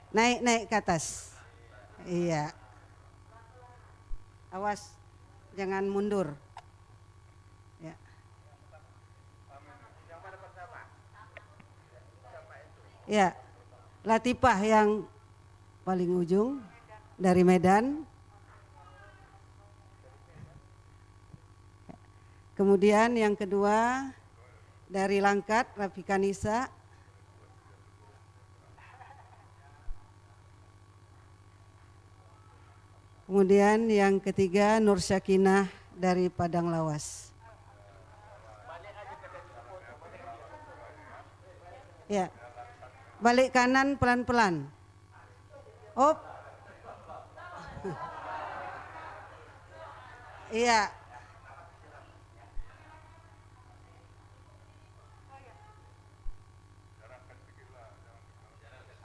Naik ke atas. Iya. Awas, jangan mundur. Ya. Ya, Latifah yang paling ujung dari Medan. Kemudian yang kedua dari Langkat, Rafika Nisa. Kemudian yang ketiga Nur Syakinah dari Padang Lawas. Ya, balik kanan pelan-pelan. Op. Iya.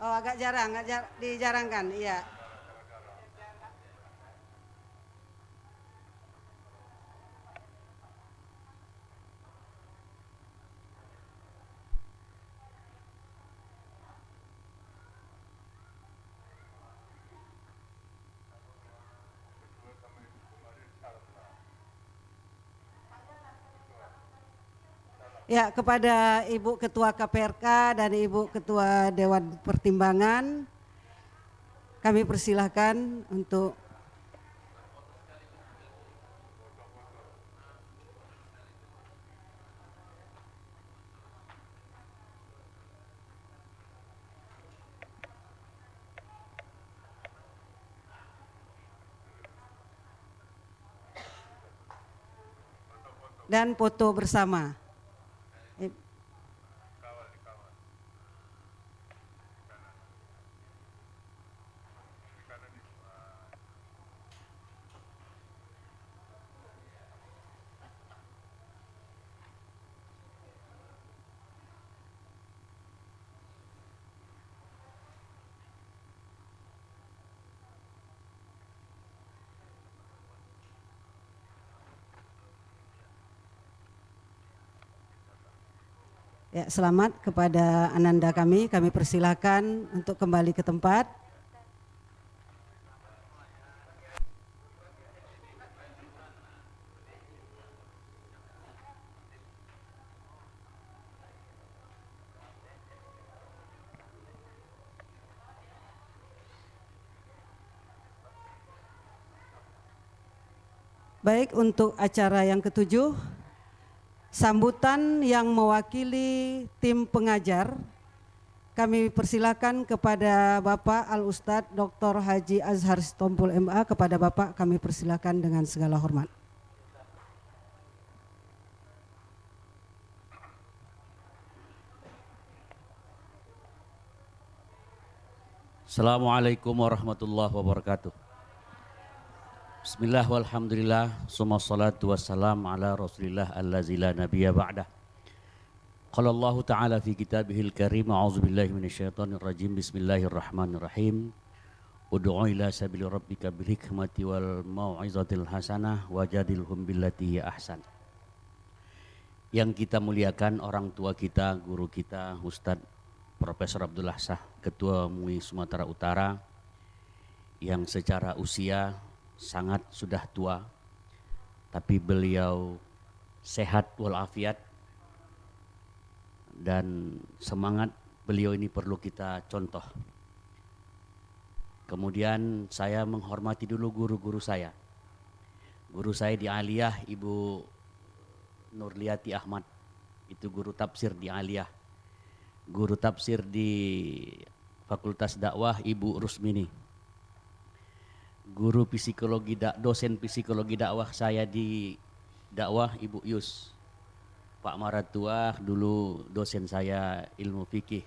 Oh agak jarang, dijarangkan, iya. Ya, kepada Ibu Ketua KPRK dan Ibu Ketua Dewan Pertimbangan, kami persilahkan untuk dan foto bersama. Ya, selamat kepada ananda kami persilakan untuk kembali ke tempat. Baik, untuk acara yang ketujuh, sambutan yang mewakili tim pengajar, kami persilakan kepada Bapak Al-Ustadz Dr. Haji Azhar Sitompul MA. Kepada Bapak kami persilakan dengan segala hormat. Assalamualaikum warahmatullahi wabarakatuh. Bismillah walhamdulillah, summa salatu wassalam ala rasulillah allazi la nabiyya ba'dah. Qala Allah ta'ala fi kitabihil karim, a'udzu billahi minasyaitonir rajim, bismillahirrahmanirrahim. Ud'u ila sabili rabbika bil hikmati wal mau'izatil hasanah wajadilhum billati hiya ahsan. Yang kita muliakan orang tua kita, guru kita, Ustadz Profesor Abdullah Shah, Ketua MUI Sumatera Utara, yang secara usia sangat sudah tua, tapi beliau sehat walafiat, dan semangat beliau ini perlu kita contoh. Kemudian saya menghormati dulu guru-guru saya. Guru saya di Aliyah Ibu Nurliati Ahmad, itu guru tafsir di Aliyah. Guru tafsir di Fakultas Dakwah Ibu Rusmini. Guru psikologi, dosen psikologi dakwah saya di dakwah Ibu Yus. Pak Maratua dulu dosen saya ilmu fikih.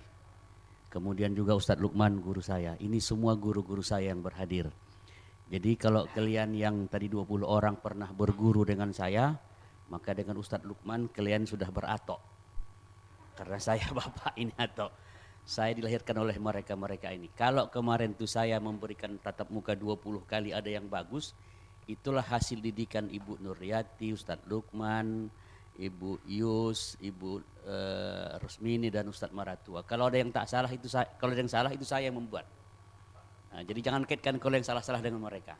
Kemudian juga Ustadz Lukman guru saya. Ini semua guru-guru saya yang berhadir. Jadi kalau kalian yang tadi 20 orang pernah berguru dengan saya, maka dengan Ustadz Lukman kalian sudah beratok. Karena saya bapak ini atok. Saya dilahirkan oleh mereka-mereka ini. Kalau kemarin tuh saya memberikan tatap muka 20 kali ada yang bagus, itulah hasil didikan Ibu Nuriyati, Ustadz Lukman, Ibu Yus, Ibu Rusmini dan Ustadz Maratua. Kalau ada yang tak salah itu saya, kalau ada yang salah itu saya yang membuat. Nah, jadi jangan kaitkan kalau yang salah-salah dengan mereka.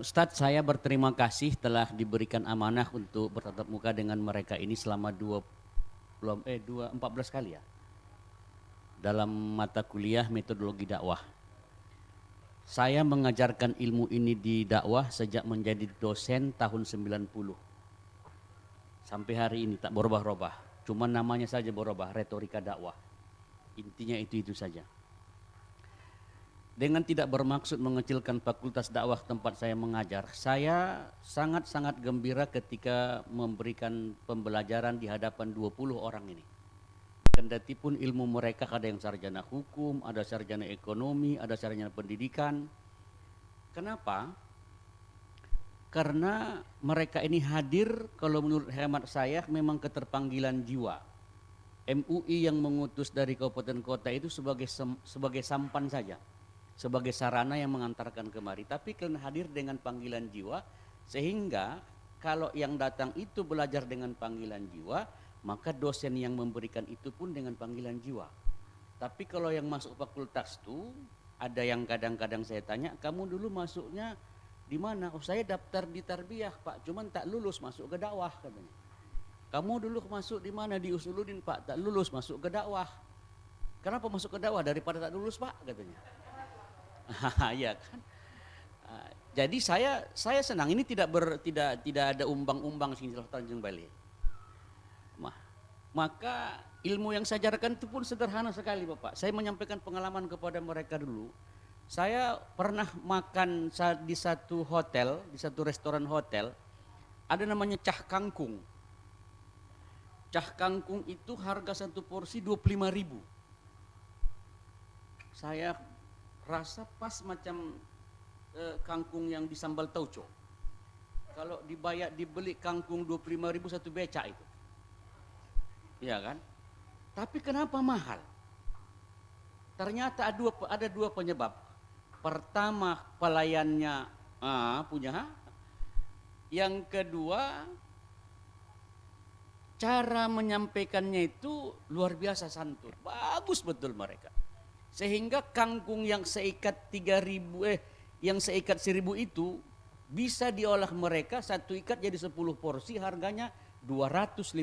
Ustadz, saya berterima kasih telah diberikan amanah untuk bertatap muka dengan mereka ini selama 14 kali ya, dalam mata kuliah metodologi dakwah. Saya mengajarkan ilmu ini di dakwah sejak menjadi dosen tahun 90. Sampai hari ini tak berubah-ubah, cuma namanya saja berubah, retorika dakwah. Intinya itu saja. Dengan tidak bermaksud mengecilkan fakultas dakwah tempat saya mengajar, saya sangat-sangat gembira ketika memberikan pembelajaran di hadapan 20 orang ini. Kendati pun ilmu mereka ada yang sarjana hukum, ada sarjana ekonomi, ada sarjana pendidikan. Kenapa? Karena mereka ini hadir, kalau menurut hemat saya memang keterpanggilan jiwa. MUI yang mengutus dari kabupaten kota itu sebagai sampan saja, sebagai sarana yang mengantarkan kemari. Tapi kalian hadir dengan panggilan jiwa, sehingga kalau yang datang itu belajar dengan panggilan jiwa, maka dosen yang memberikan itu pun dengan panggilan jiwa. Tapi kalau yang masuk fakultas itu, ada yang kadang-kadang saya tanya, kamu dulu masuknya di mana? Oh, saya daftar di tarbiyah Pak, cuman tak lulus masuk ke dakwah katanya. Kamu dulu masuk di mana? Di Usuluddin Pak, tak lulus masuk ke dakwah. Kenapa masuk ke dakwah daripada tak lulus Pak katanya? Ya kan. Jadi saya senang ini tidak ada umbang-umbang sini Tanjung Balai. Maka ilmu yang saya ajarkan itu pun sederhana sekali Bapak. Saya menyampaikan pengalaman kepada mereka dulu. Saya pernah makan di satu hotel, di satu restoran hotel, ada namanya cah kangkung. Cah kangkung itu harga satu porsi 25.000. Saya rasa pas macam kangkung yang di sambal tauco. Kalau dibeli kangkung 25.000 satu becak itu. Ya kan? Tapi kenapa mahal? Ternyata ada dua penyebab. Pertama, pelayannya punya. Yang kedua, cara menyampaikannya itu luar biasa santun, bagus betul mereka. Sehingga kangkung yang seikat 3.000 yang seikat 1.000 itu bisa diolah mereka satu ikat jadi 10 porsi, harganya 250.000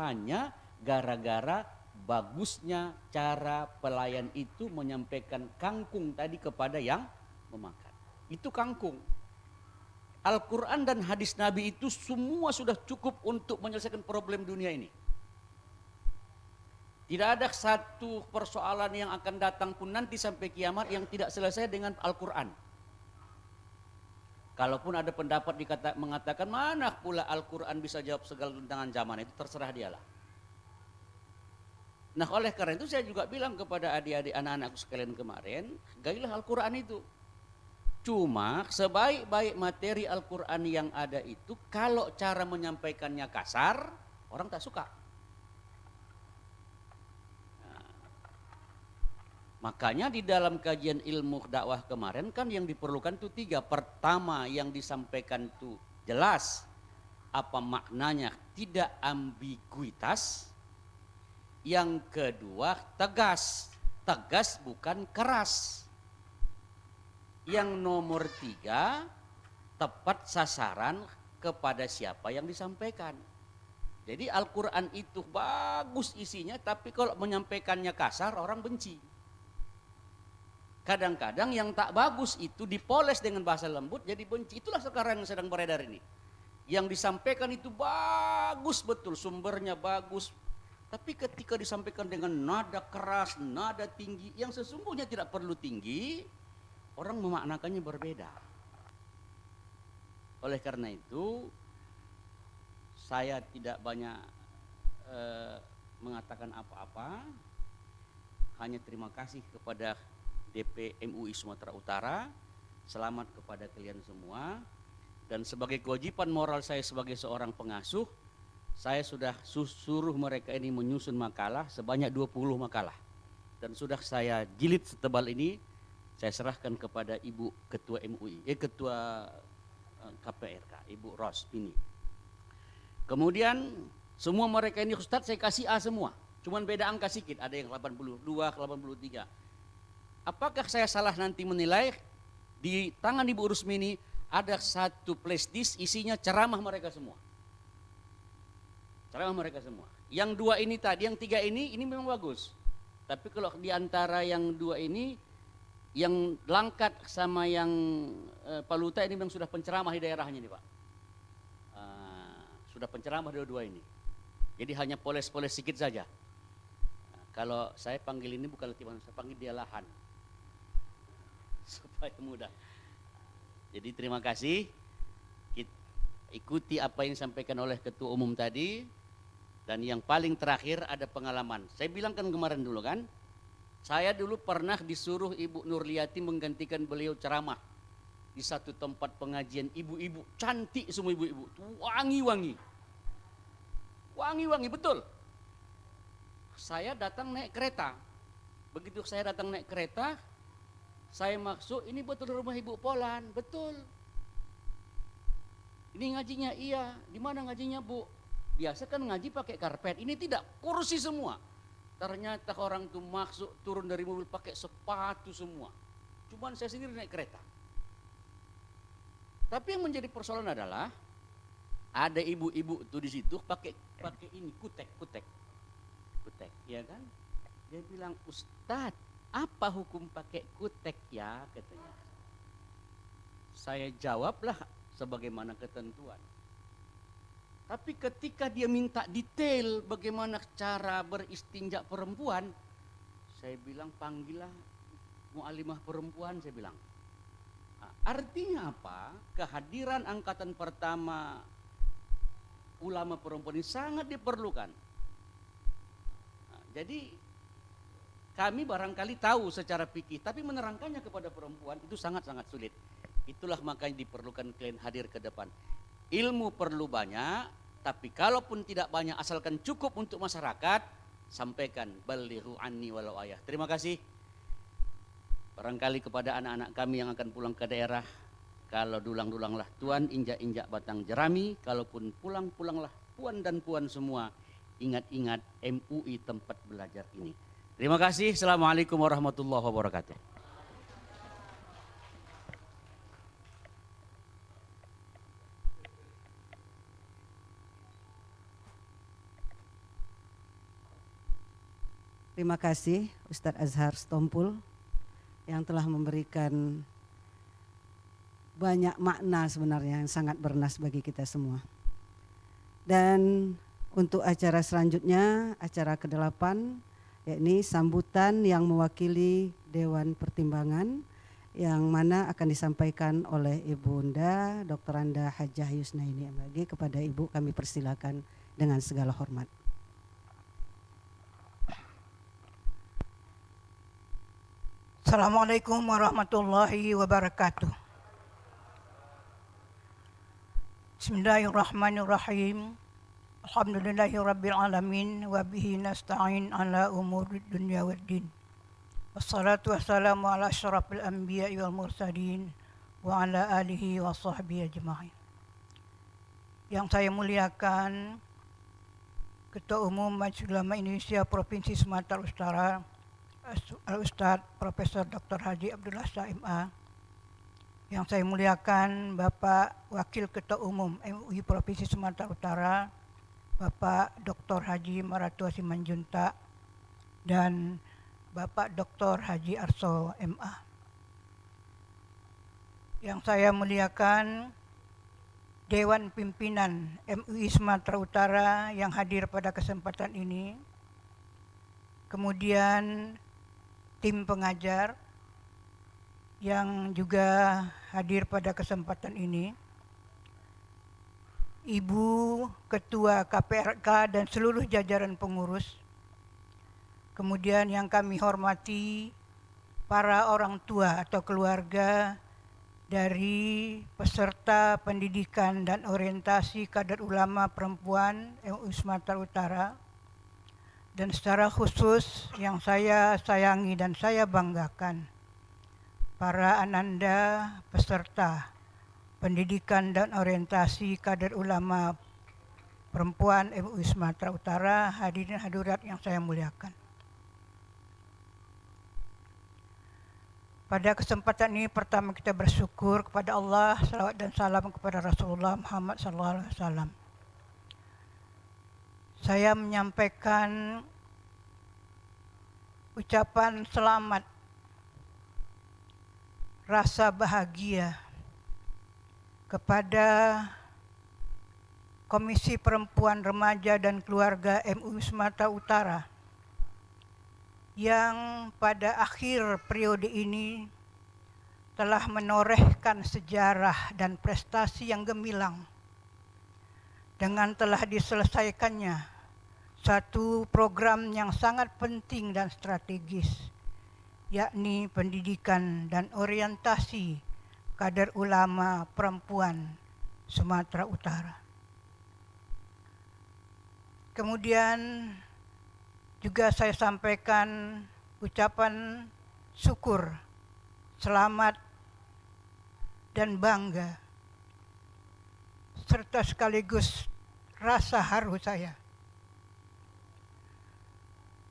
hanya gara-gara bagusnya cara pelayan itu menyampaikan kangkung tadi kepada yang memakan. Itu kangkung. Al-Quran dan hadis Nabi itu semua sudah cukup untuk menyelesaikan problem dunia ini. Tidak ada satu persoalan yang akan datang pun nanti sampai kiamat yang tidak selesai dengan Al-Quran. Kalaupun ada pendapat mengatakan mana pula Al-Quran bisa jawab segala tantangan zaman, itu terserah dialah. Nah oleh karena itu saya juga bilang kepada adik-adik anak-anakku sekalian kemarin, gailah Al-Quran itu. Cuma sebaik-baik materi Al-Quran yang ada itu, kalau cara menyampaikannya kasar, orang tak suka. Nah, makanya di dalam kajian ilmu dakwah kemarin kan yang diperlukan itu 3. Pertama yang disampaikan itu jelas apa maknanya, tidak ambiguitas. Yang kedua tegas, tegas bukan keras. Yang nomor 3 tepat sasaran kepada siapa yang disampaikan. Jadi Al-Quran itu bagus isinya, tapi kalau menyampaikannya kasar orang benci. Kadang-kadang yang tak bagus itu dipoles dengan bahasa lembut jadi benci. Itulah sekarang yang sedang beredar ini. Yang disampaikan itu bagus betul, sumbernya bagus. Tapi ketika disampaikan dengan nada keras, nada tinggi, yang sesungguhnya tidak perlu tinggi, orang memaknakannya berbeda. Oleh karena itu, saya tidak banyak mengatakan apa-apa, hanya terima kasih kepada DP MUI Sumatera Utara, selamat kepada kalian semua, dan sebagai kewajiban moral saya sebagai seorang pengasuh, saya sudah suruh mereka ini menyusun makalah sebanyak 20 makalah, dan sudah saya jilid setebal ini. Saya serahkan kepada Ibu Ketua MUI, Ketua KPRK, Ibu Ros ini. Kemudian semua mereka ini Ustadz saya kasih A semua, cuman beda angka sedikit, ada yang 82, 83. Apakah saya salah nanti menilai di tangan Ibu Rusmini ada satu flash disk isinya ceramah mereka semua. Ceramah mereka semua. Yang 2 ini tadi, yang 3 ini memang bagus. Tapi kalau di antara yang 2 ini, yang Langkat sama yang Paluta ini memang sudah penceramah di daerahnya nih Pak. Sudah penceramah dua-dua ini. Jadi hanya poles-poles sedikit saja. Kalau saya panggil ini bukan latihan, saya panggil dia lahan. Supaya mudah. Jadi terima kasih. Ikuti apa yang disampaikan oleh Ketua Umum tadi. Dan yang paling terakhir ada pengalaman. Saya bilang kan kemarin dulu kan, saya dulu pernah disuruh Ibu Nurliati menggantikan beliau ceramah di satu tempat pengajian ibu-ibu, cantik semua ibu-ibu, wangi-wangi. Wangi-wangi betul. Saya datang naik kereta. Begitu saya datang naik kereta, saya masuk, ini betul rumah Ibu Polan, betul. Ini ngajinya, iya. Di mana ngajinya Bu? Biasa kan ngaji pakai karpet, ini tidak, kursi semua. Ternyata orang tuh masuk turun dari mobil pakai sepatu semua. Cuman saya sendiri naik kereta. Tapi yang menjadi persoalan adalah ada ibu-ibu tuh di situ pakai ini kutek, ya kan? Dia bilang, Ustadz, apa hukum pakai kutek ya katanya. Saya jawablah sebagaimana ketentuan. Tapi ketika dia minta detail bagaimana cara beristinja perempuan, saya bilang panggillah mu'alimah perempuan, saya bilang. Artinya apa? Kehadiran angkatan pertama ulama perempuan ini sangat diperlukan. Jadi kami barangkali tahu secara fikih, tapi menerangkannya kepada perempuan itu sangat-sangat sulit. Itulah makanya diperlukan kalian hadir ke depan. Ilmu perlu banyak, tapi kalaupun tidak banyak asalkan cukup untuk masyarakat, sampaikan balighu anni walau ayah. Terima kasih. Barangkali kepada anak-anak kami yang akan pulang ke daerah, kalau dulang-dulanglah Tuhan, injak-injak batang jerami, kalaupun pulang-pulanglah puan dan puan semua, ingat-ingat MUI tempat belajar ini. Terima kasih. Assalamualaikum warahmatullahi wabarakatuh. Terima kasih Ustadz Azhar Stompul yang telah memberikan banyak makna sebenarnya yang sangat bernas bagi kita semua. Dan untuk acara selanjutnya, acara ke-8, yakni sambutan yang mewakili Dewan Pertimbangan yang mana akan disampaikan oleh Ibunda Dr. Anda Hajah Yusnaini MAG. Kepada Ibu kami persilakan dengan segala hormat. Assalamualaikum warahmatullahi wabarakatuh. Bismillahirrahmanirrahim. Alhamdulillahirabbil alamin wa bihi nasta'in ala umurid dunya waddin. Wassalatu wassalamu ala asyrafil anbiya'i wal mursalin wa ala alihi wa sahbihi ajma'in. Yang saya muliakan Ketua Umum Majelis Ulama Indonesia Provinsi Sumatera Utara, Al-Ustadz Profesor Dr. Haji Abdullah Shah MA. Yang saya muliakan Bapak Wakil Ketua Umum MUI Provinsi Sumatera Utara, Bapak Dr. Haji Maratua Simanjuntak, dan Bapak Dr. Haji Arso MA. Yang saya muliakan Dewan Pimpinan MUI Sumatera Utara yang hadir pada kesempatan ini, kemudian tim pengajar yang juga hadir pada kesempatan ini, Ibu Ketua KPRK dan seluruh jajaran pengurus, kemudian yang kami hormati para orang tua atau keluarga dari peserta pendidikan dan orientasi kader ulama perempuan MUI Sumatera Utara, dan secara khusus yang saya sayangi dan saya banggakan, para ananda peserta pendidikan dan orientasi kader ulama perempuan MUI Sumatera Utara, hadirin hadirat yang saya muliakan. Pada kesempatan ini pertama kita bersyukur kepada Allah, salawat dan salam kepada Rasulullah Muhammad SAW. Saya menyampaikan ucapan selamat, rasa bahagia kepada Komisi Perempuan, Remaja dan Keluarga MUI Sumatera Utara yang pada akhir periode ini telah menorehkan sejarah dan prestasi yang gemilang dengan telah diselesaikannya satu program yang sangat penting dan strategis, yakni pendidikan dan orientasi kader ulama perempuan Sumatera Utara. Kemudian juga saya sampaikan ucapan syukur, selamat dan bangga, serta sekaligus rasa haru saya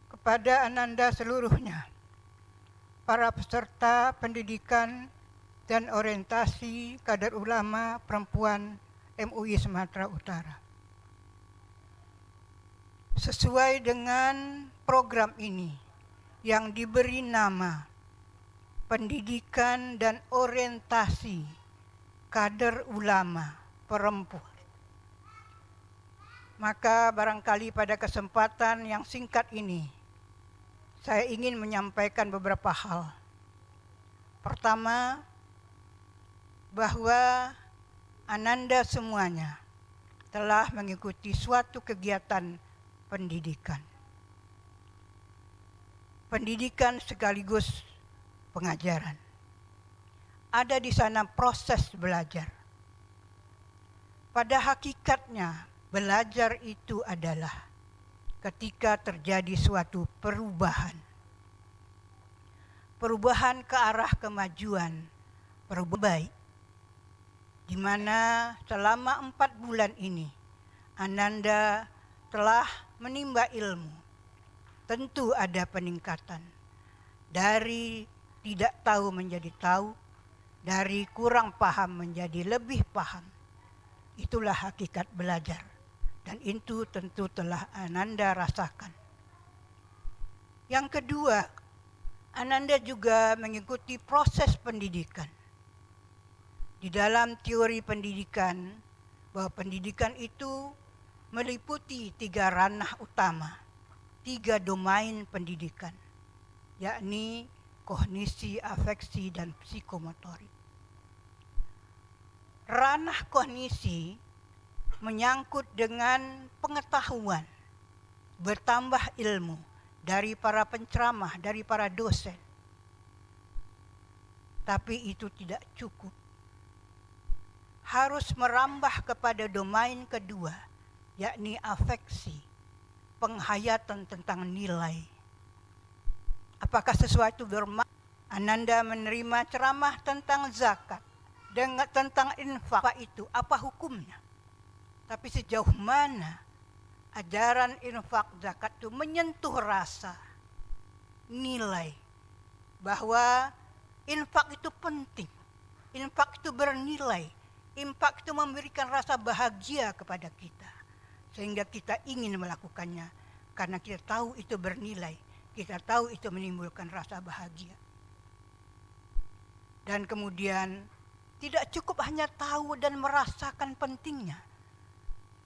kepada ananda seluruhnya, para peserta pendidikan dan orientasi kader ulama perempuan MUI Sumatera Utara. Sesuai dengan program ini yang diberi nama Pendidikan dan Orientasi Kader Ulama Perempuan, maka barangkali pada kesempatan yang singkat ini saya ingin menyampaikan beberapa hal. Pertama, bahwa ananda semuanya telah mengikuti suatu kegiatan pendidikan. Pendidikan sekaligus pengajaran. Ada di sana proses belajar. Pada hakikatnya, belajar itu adalah ketika terjadi suatu perubahan. Perubahan ke arah kemajuan, perubahan baik. Di mana selama 4 bulan ini Ananda telah menimba ilmu. Tentu ada peningkatan. Dari tidak tahu menjadi tahu, dari kurang paham menjadi lebih paham. Itulah hakikat belajar. Dan itu tentu telah Ananda rasakan. Yang kedua, Ananda juga mengikuti proses pendidikan. Di dalam teori pendidikan, bahwa pendidikan itu meliputi 3 ranah utama, 3 domain pendidikan, yakni kognisi, afeksi, dan psikomotorik. Ranah kognisi menyangkut dengan pengetahuan, bertambah ilmu dari para penceramah, dari para dosen. Tapi itu tidak cukup. Harus merambah kepada domain kedua, yakni afeksi, penghayatan tentang nilai. Apakah sesuatu bermakna? Ananda menerima ceramah tentang zakat, dengan tentang infak itu, apa hukumnya? Tapi sejauh mana ajaran infak zakat itu menyentuh rasa, nilai, bahwa infak itu penting, infak itu bernilai, infak itu memberikan rasa bahagia kepada kita, sehingga kita ingin melakukannya, karena kita tahu itu bernilai, kita tahu itu menimbulkan rasa bahagia. Dan kemudian tidak cukup hanya tahu dan merasakan pentingnya,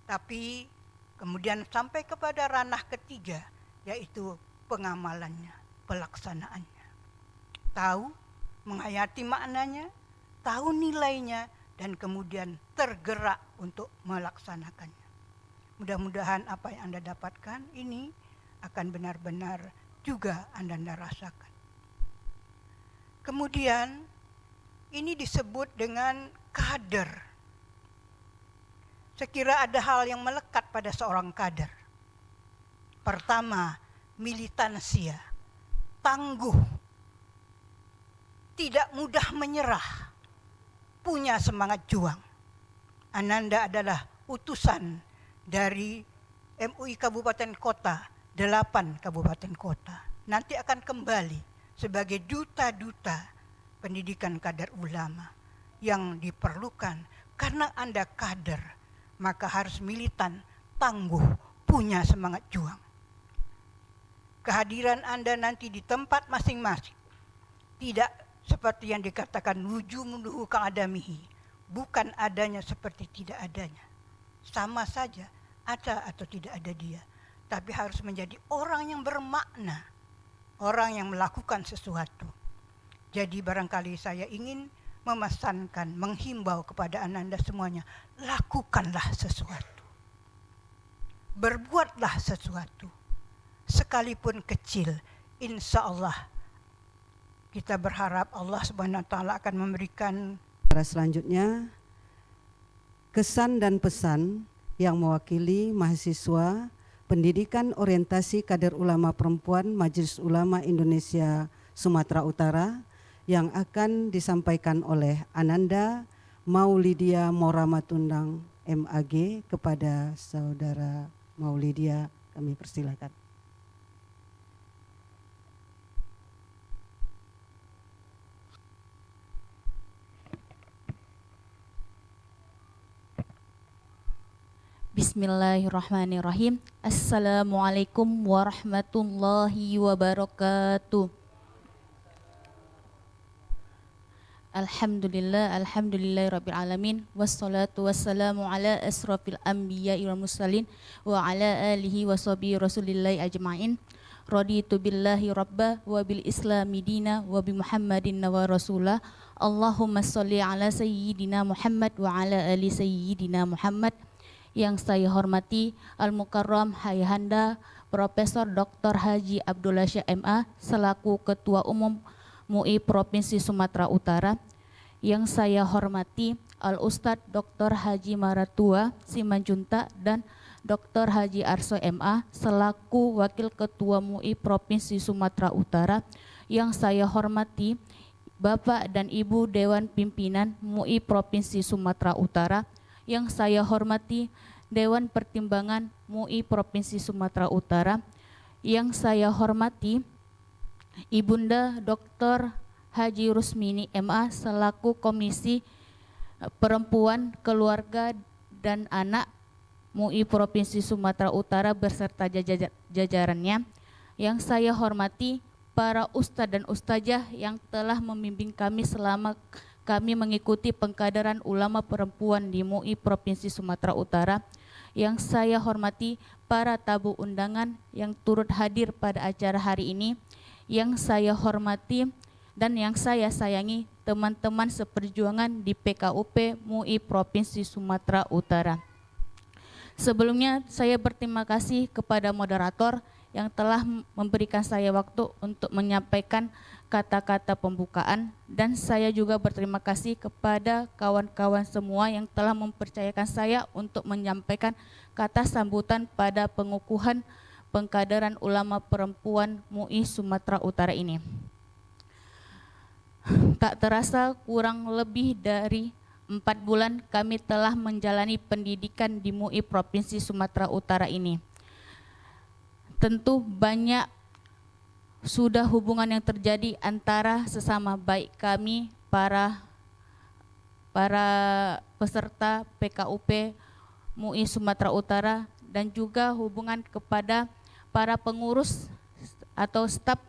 tapi kemudian sampai kepada ranah ketiga, yaitu pengamalannya, pelaksanaannya. Tahu, menghayati maknanya, tahu nilainya, dan kemudian tergerak untuk melaksanakannya. Mudah-mudahan apa yang Anda dapatkan ini akan benar-benar juga Anda rasakan. Kemudian ini disebut dengan kader. Sekira ada hal yang melekat pada seorang kader. Pertama, militansia, tangguh, tidak mudah menyerah, punya semangat juang. Ananda adalah utusan dari MUI Kabupaten Kota, 8 kabupaten kota. Nanti akan kembali sebagai duta-duta pendidikan kader ulama yang diperlukan. Karena Anda kader, maka harus militan, tangguh, punya semangat juang. Kehadiran Anda nanti di tempat masing-masing tidak seperti yang dikatakan wujuduhu ka'adamihi, bukan adanya seperti tidak adanya. Sama saja, ada atau tidak ada dia, tapi harus menjadi orang yang bermakna, orang yang melakukan sesuatu. Jadi barangkali saya ingin memesankan, menghimbau kepada Ananda semuanya, lakukanlah sesuatu. Berbuatlah sesuatu. Sekalipun kecil, insya Allah kita berharap Allah Subhanahu wa taala akan memberikan. Selanjutnya, kesan dan pesan yang mewakili mahasiswa Pendidikan Orientasi Kader Ulama Perempuan Majelis Ulama Indonesia Sumatera Utara yang akan disampaikan oleh Ananda Maulidia Moramatundang MAG. Kepada Saudara Maulidia kami persilakan. Bismillahirrahmanirrahim. Assalamualaikum warahmatullahi wabarakatuh. Alhamdulillahirabbil alamin, wassalatu wassalamu ala asrofil anbiya'i wal mursalin wa ala alihi washabihi rasulillahi ajma'in. Raditu billahi rabba wa bil islami dina wa bi Muhammadin wa rasulah. Allahumma sholli ala sayyidina Muhammad wa ala ali sayyidina Muhammad. Yang saya hormati Al-Mukarram Hayhanda Profesor Dr. Haji Abdullah Syekh MA selaku Ketua Umum MUI Provinsi Sumatera Utara. Yang saya hormati Al-Ustadz Dr. Haji Maratua Simanjuntak dan Dr. Haji Arso MA selaku Wakil Ketua MUI Provinsi Sumatera Utara. Yang saya hormati Bapak dan Ibu Dewan Pimpinan MUI Provinsi Sumatera Utara. Yang saya hormati Dewan Pertimbangan MUI Provinsi Sumatera Utara. Yang saya hormati Ibunda Dr. Haji Rusmini MA selaku Komisi Perempuan, Keluarga dan Anak MUI Provinsi Sumatera Utara beserta jajarannya. Yang saya hormati para ustadz dan ustazah yang telah membimbing kami selama kami mengikuti pengkaderan ulama perempuan di MUI Provinsi Sumatera Utara. Yang saya hormati para tamu undangan yang turut hadir pada acara hari ini. Yang saya hormati dan yang saya sayangi teman-teman seperjuangan di PKUP MUI Provinsi Sumatera Utara. Sebelumnya saya berterima kasih kepada moderator yang telah memberikan saya waktu untuk menyampaikan kata-kata pembukaan, dan saya juga berterima kasih kepada kawan-kawan semua yang telah mempercayakan saya untuk menyampaikan kata sambutan pada pengukuhan pengkaderan ulama perempuan MUI Sumatera Utara ini. Tak terasa kurang lebih dari 4 bulan kami telah menjalani pendidikan di MUI Provinsi Sumatera Utara ini. Tentu banyak sudah hubungan yang terjadi antara sesama, baik kami para peserta PKUP MUI Sumatera Utara dan juga hubungan kepada para pengurus atau staf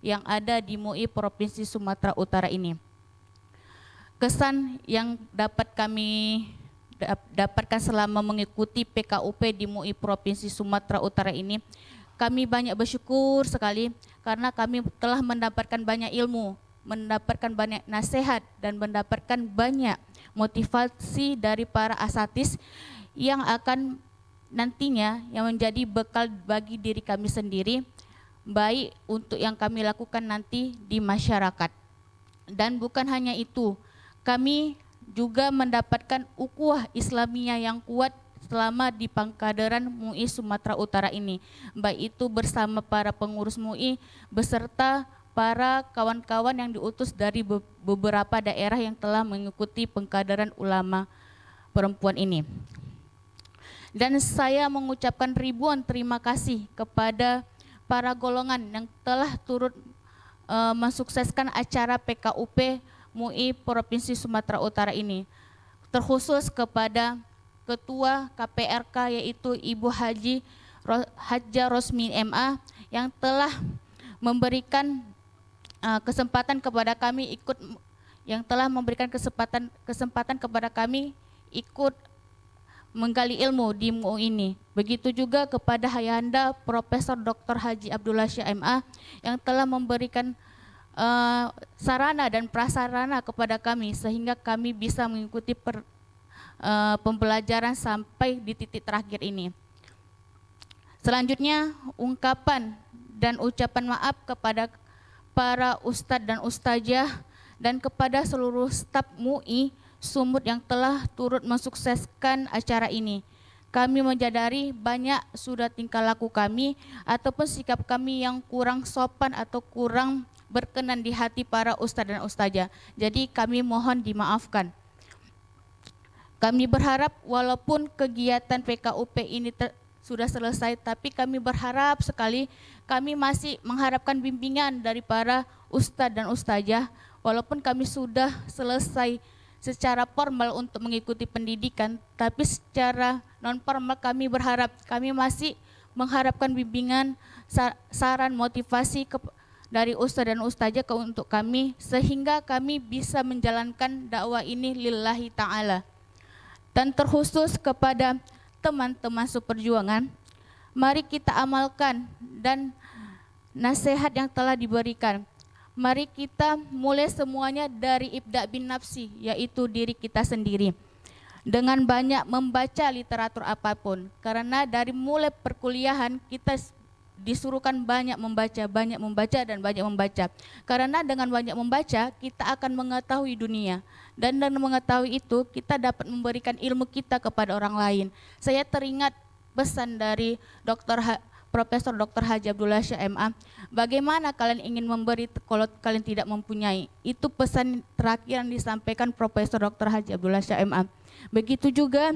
yang ada di MUI Provinsi Sumatera Utara ini. Kesan yang dapat kami dapatkan selama mengikuti PKUP di MUI Provinsi Sumatera Utara ini, kami banyak bersyukur sekali karena kami telah mendapatkan banyak ilmu, mendapatkan banyak nasihat, dan mendapatkan banyak motivasi dari para asatidz yang akan nantinya yang menjadi bekal bagi diri kami sendiri, baik untuk yang kami lakukan nanti di masyarakat. Dan bukan hanya itu, kami juga mendapatkan ukhuwah Islamiyah yang kuat selama di pengkaderan MUI Sumatera Utara ini, baik itu bersama para pengurus MUI beserta para kawan-kawan yang diutus dari beberapa daerah yang telah mengikuti pengkaderan ulama perempuan ini. Dan saya mengucapkan ribuan terima kasih kepada para golongan yang telah turut mensukseskan acara PKUP MUI Provinsi Sumatera Utara ini, terkhusus kepada Ketua KPRK yaitu Ibu Hajah Rosmi MA yang telah memberikan kesempatan kepada kami kesempatan kepada kami ikut menggali ilmu di MUI ini. Begitu juga kepada Hayanda Profesor Dr. Haji Abdullah Syah MA yang telah memberikan sarana dan prasarana kepada kami sehingga kami bisa mengikuti pembelajaran sampai di titik terakhir ini. Selanjutnya, ungkapan dan ucapan maaf kepada para ustadz dan ustazah dan kepada seluruh staf MUI Sumut yang telah turut mensukseskan acara ini. Kami menyadari banyak sudah tingkah laku kami ataupun sikap kami yang kurang sopan atau kurang berkenan di hati para ustadz dan ustazah. Jadi kami mohon dimaafkan. Kami berharap walaupun kegiatan PKUP ini sudah selesai, tapi kami berharap sekali, kami masih mengharapkan bimbingan dari para ustadz dan ustazah. Walaupun kami sudah selesai secara formal untuk mengikuti pendidikan, tapi secara non formal kami berharap, kami masih mengharapkan bimbingan, saran, motivasi dari ustadz dan ustazah untuk kami, sehingga kami bisa menjalankan dakwah ini lillahi ta'ala. Dan terkhusus kepada teman-teman seperjuangan, mari kita amalkan dan nasihat yang telah diberikan. Mari kita mulai semuanya dari ibda' bin nafsi, yaitu diri kita sendiri. Dengan banyak membaca literatur apapun, karena dari mulai perkuliahan kita disuruhkan banyak membaca dan banyak membaca. Karena dengan banyak membaca, kita akan mengetahui dunia. Dan dengan mengetahui itu, kita dapat memberikan ilmu kita kepada orang lain. Saya teringat pesan dari Profesor Dr. Haji Abdullah Syah MA, bagaimana kalian ingin memberi kalau kalian tidak mempunyai? Itu pesan terakhir yang disampaikan Profesor Dr. Haji Abdullah Syah MA. Begitu juga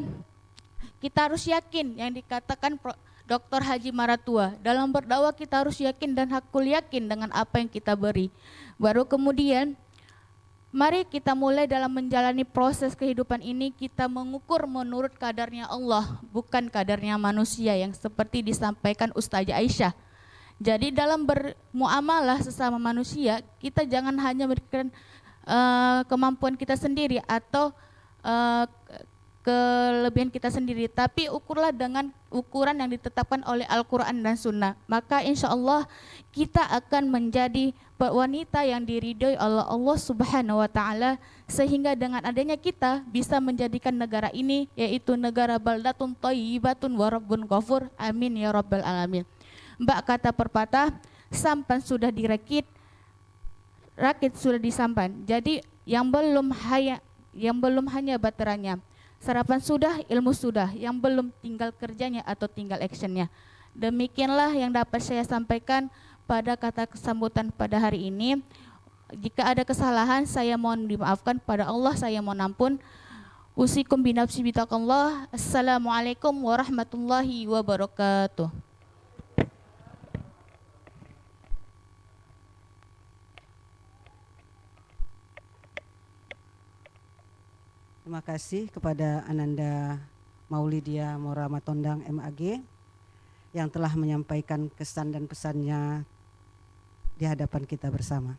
kita harus yakin yang dikatakan Dr. Haji Maratua. Dalam berdakwah kita harus yakin dan hakul yakin dengan apa yang kita beri. Baru kemudian mari kita mulai dalam menjalani proses kehidupan ini, kita mengukur menurut kadarnya Allah, bukan kadarnya manusia yang seperti disampaikan Ustazah Aisyah. Jadi dalam bermuamalah sesama manusia, kita jangan hanya memberikan kemampuan kita sendiri atau kelebihan kita sendiri, tapi ukurlah dengan ukuran yang ditetapkan oleh Al-Quran dan Sunnah. Maka insya Allah kita akan menjadi wanita yang diridhoi oleh Allah Subhanahu wa Ta'ala, sehingga dengan adanya kita bisa menjadikan negara ini yaitu negara baldatun thayyibatun wa rabbun ghafur. Amin ya rabbal alamin. Mbak kata perpatah, sampan sudah direkit, rakit sudah disampan. Jadi yang belum hanya baterainya. Sarapan sudah, ilmu sudah, yang belum tinggal kerjanya atau tinggal actionnya. Demikianlah yang dapat saya sampaikan pada kata kesambutan pada hari ini. Jika ada kesalahan, saya mohon dimaafkan, pada Allah saya mohon ampun. Usikum binafsi bitaqallah. Assalamualaikum warahmatullahi wabarakatuh. Terima kasih kepada Ananda Maulidia Mora Matondang MAG yang telah menyampaikan kesan dan pesannya di hadapan kita bersama.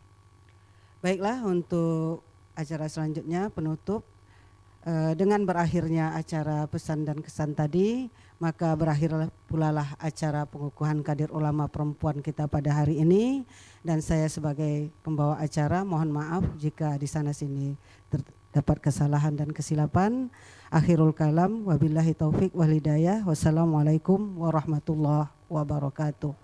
Baiklah, untuk acara selanjutnya penutup dengan berakhirnya acara pesan dan kesan tadi, maka berakhir pula lah acara pengukuhan Kadir Ulama Perempuan kita pada hari ini, dan saya sebagai pembawa acara mohon maaf jika di sana sini terdapat kesalahan dan kesilapan. Akhirul kalam, wabillahi taufik wal hidayah. Wassalamualaikum warahmatullahi wabarakatuh.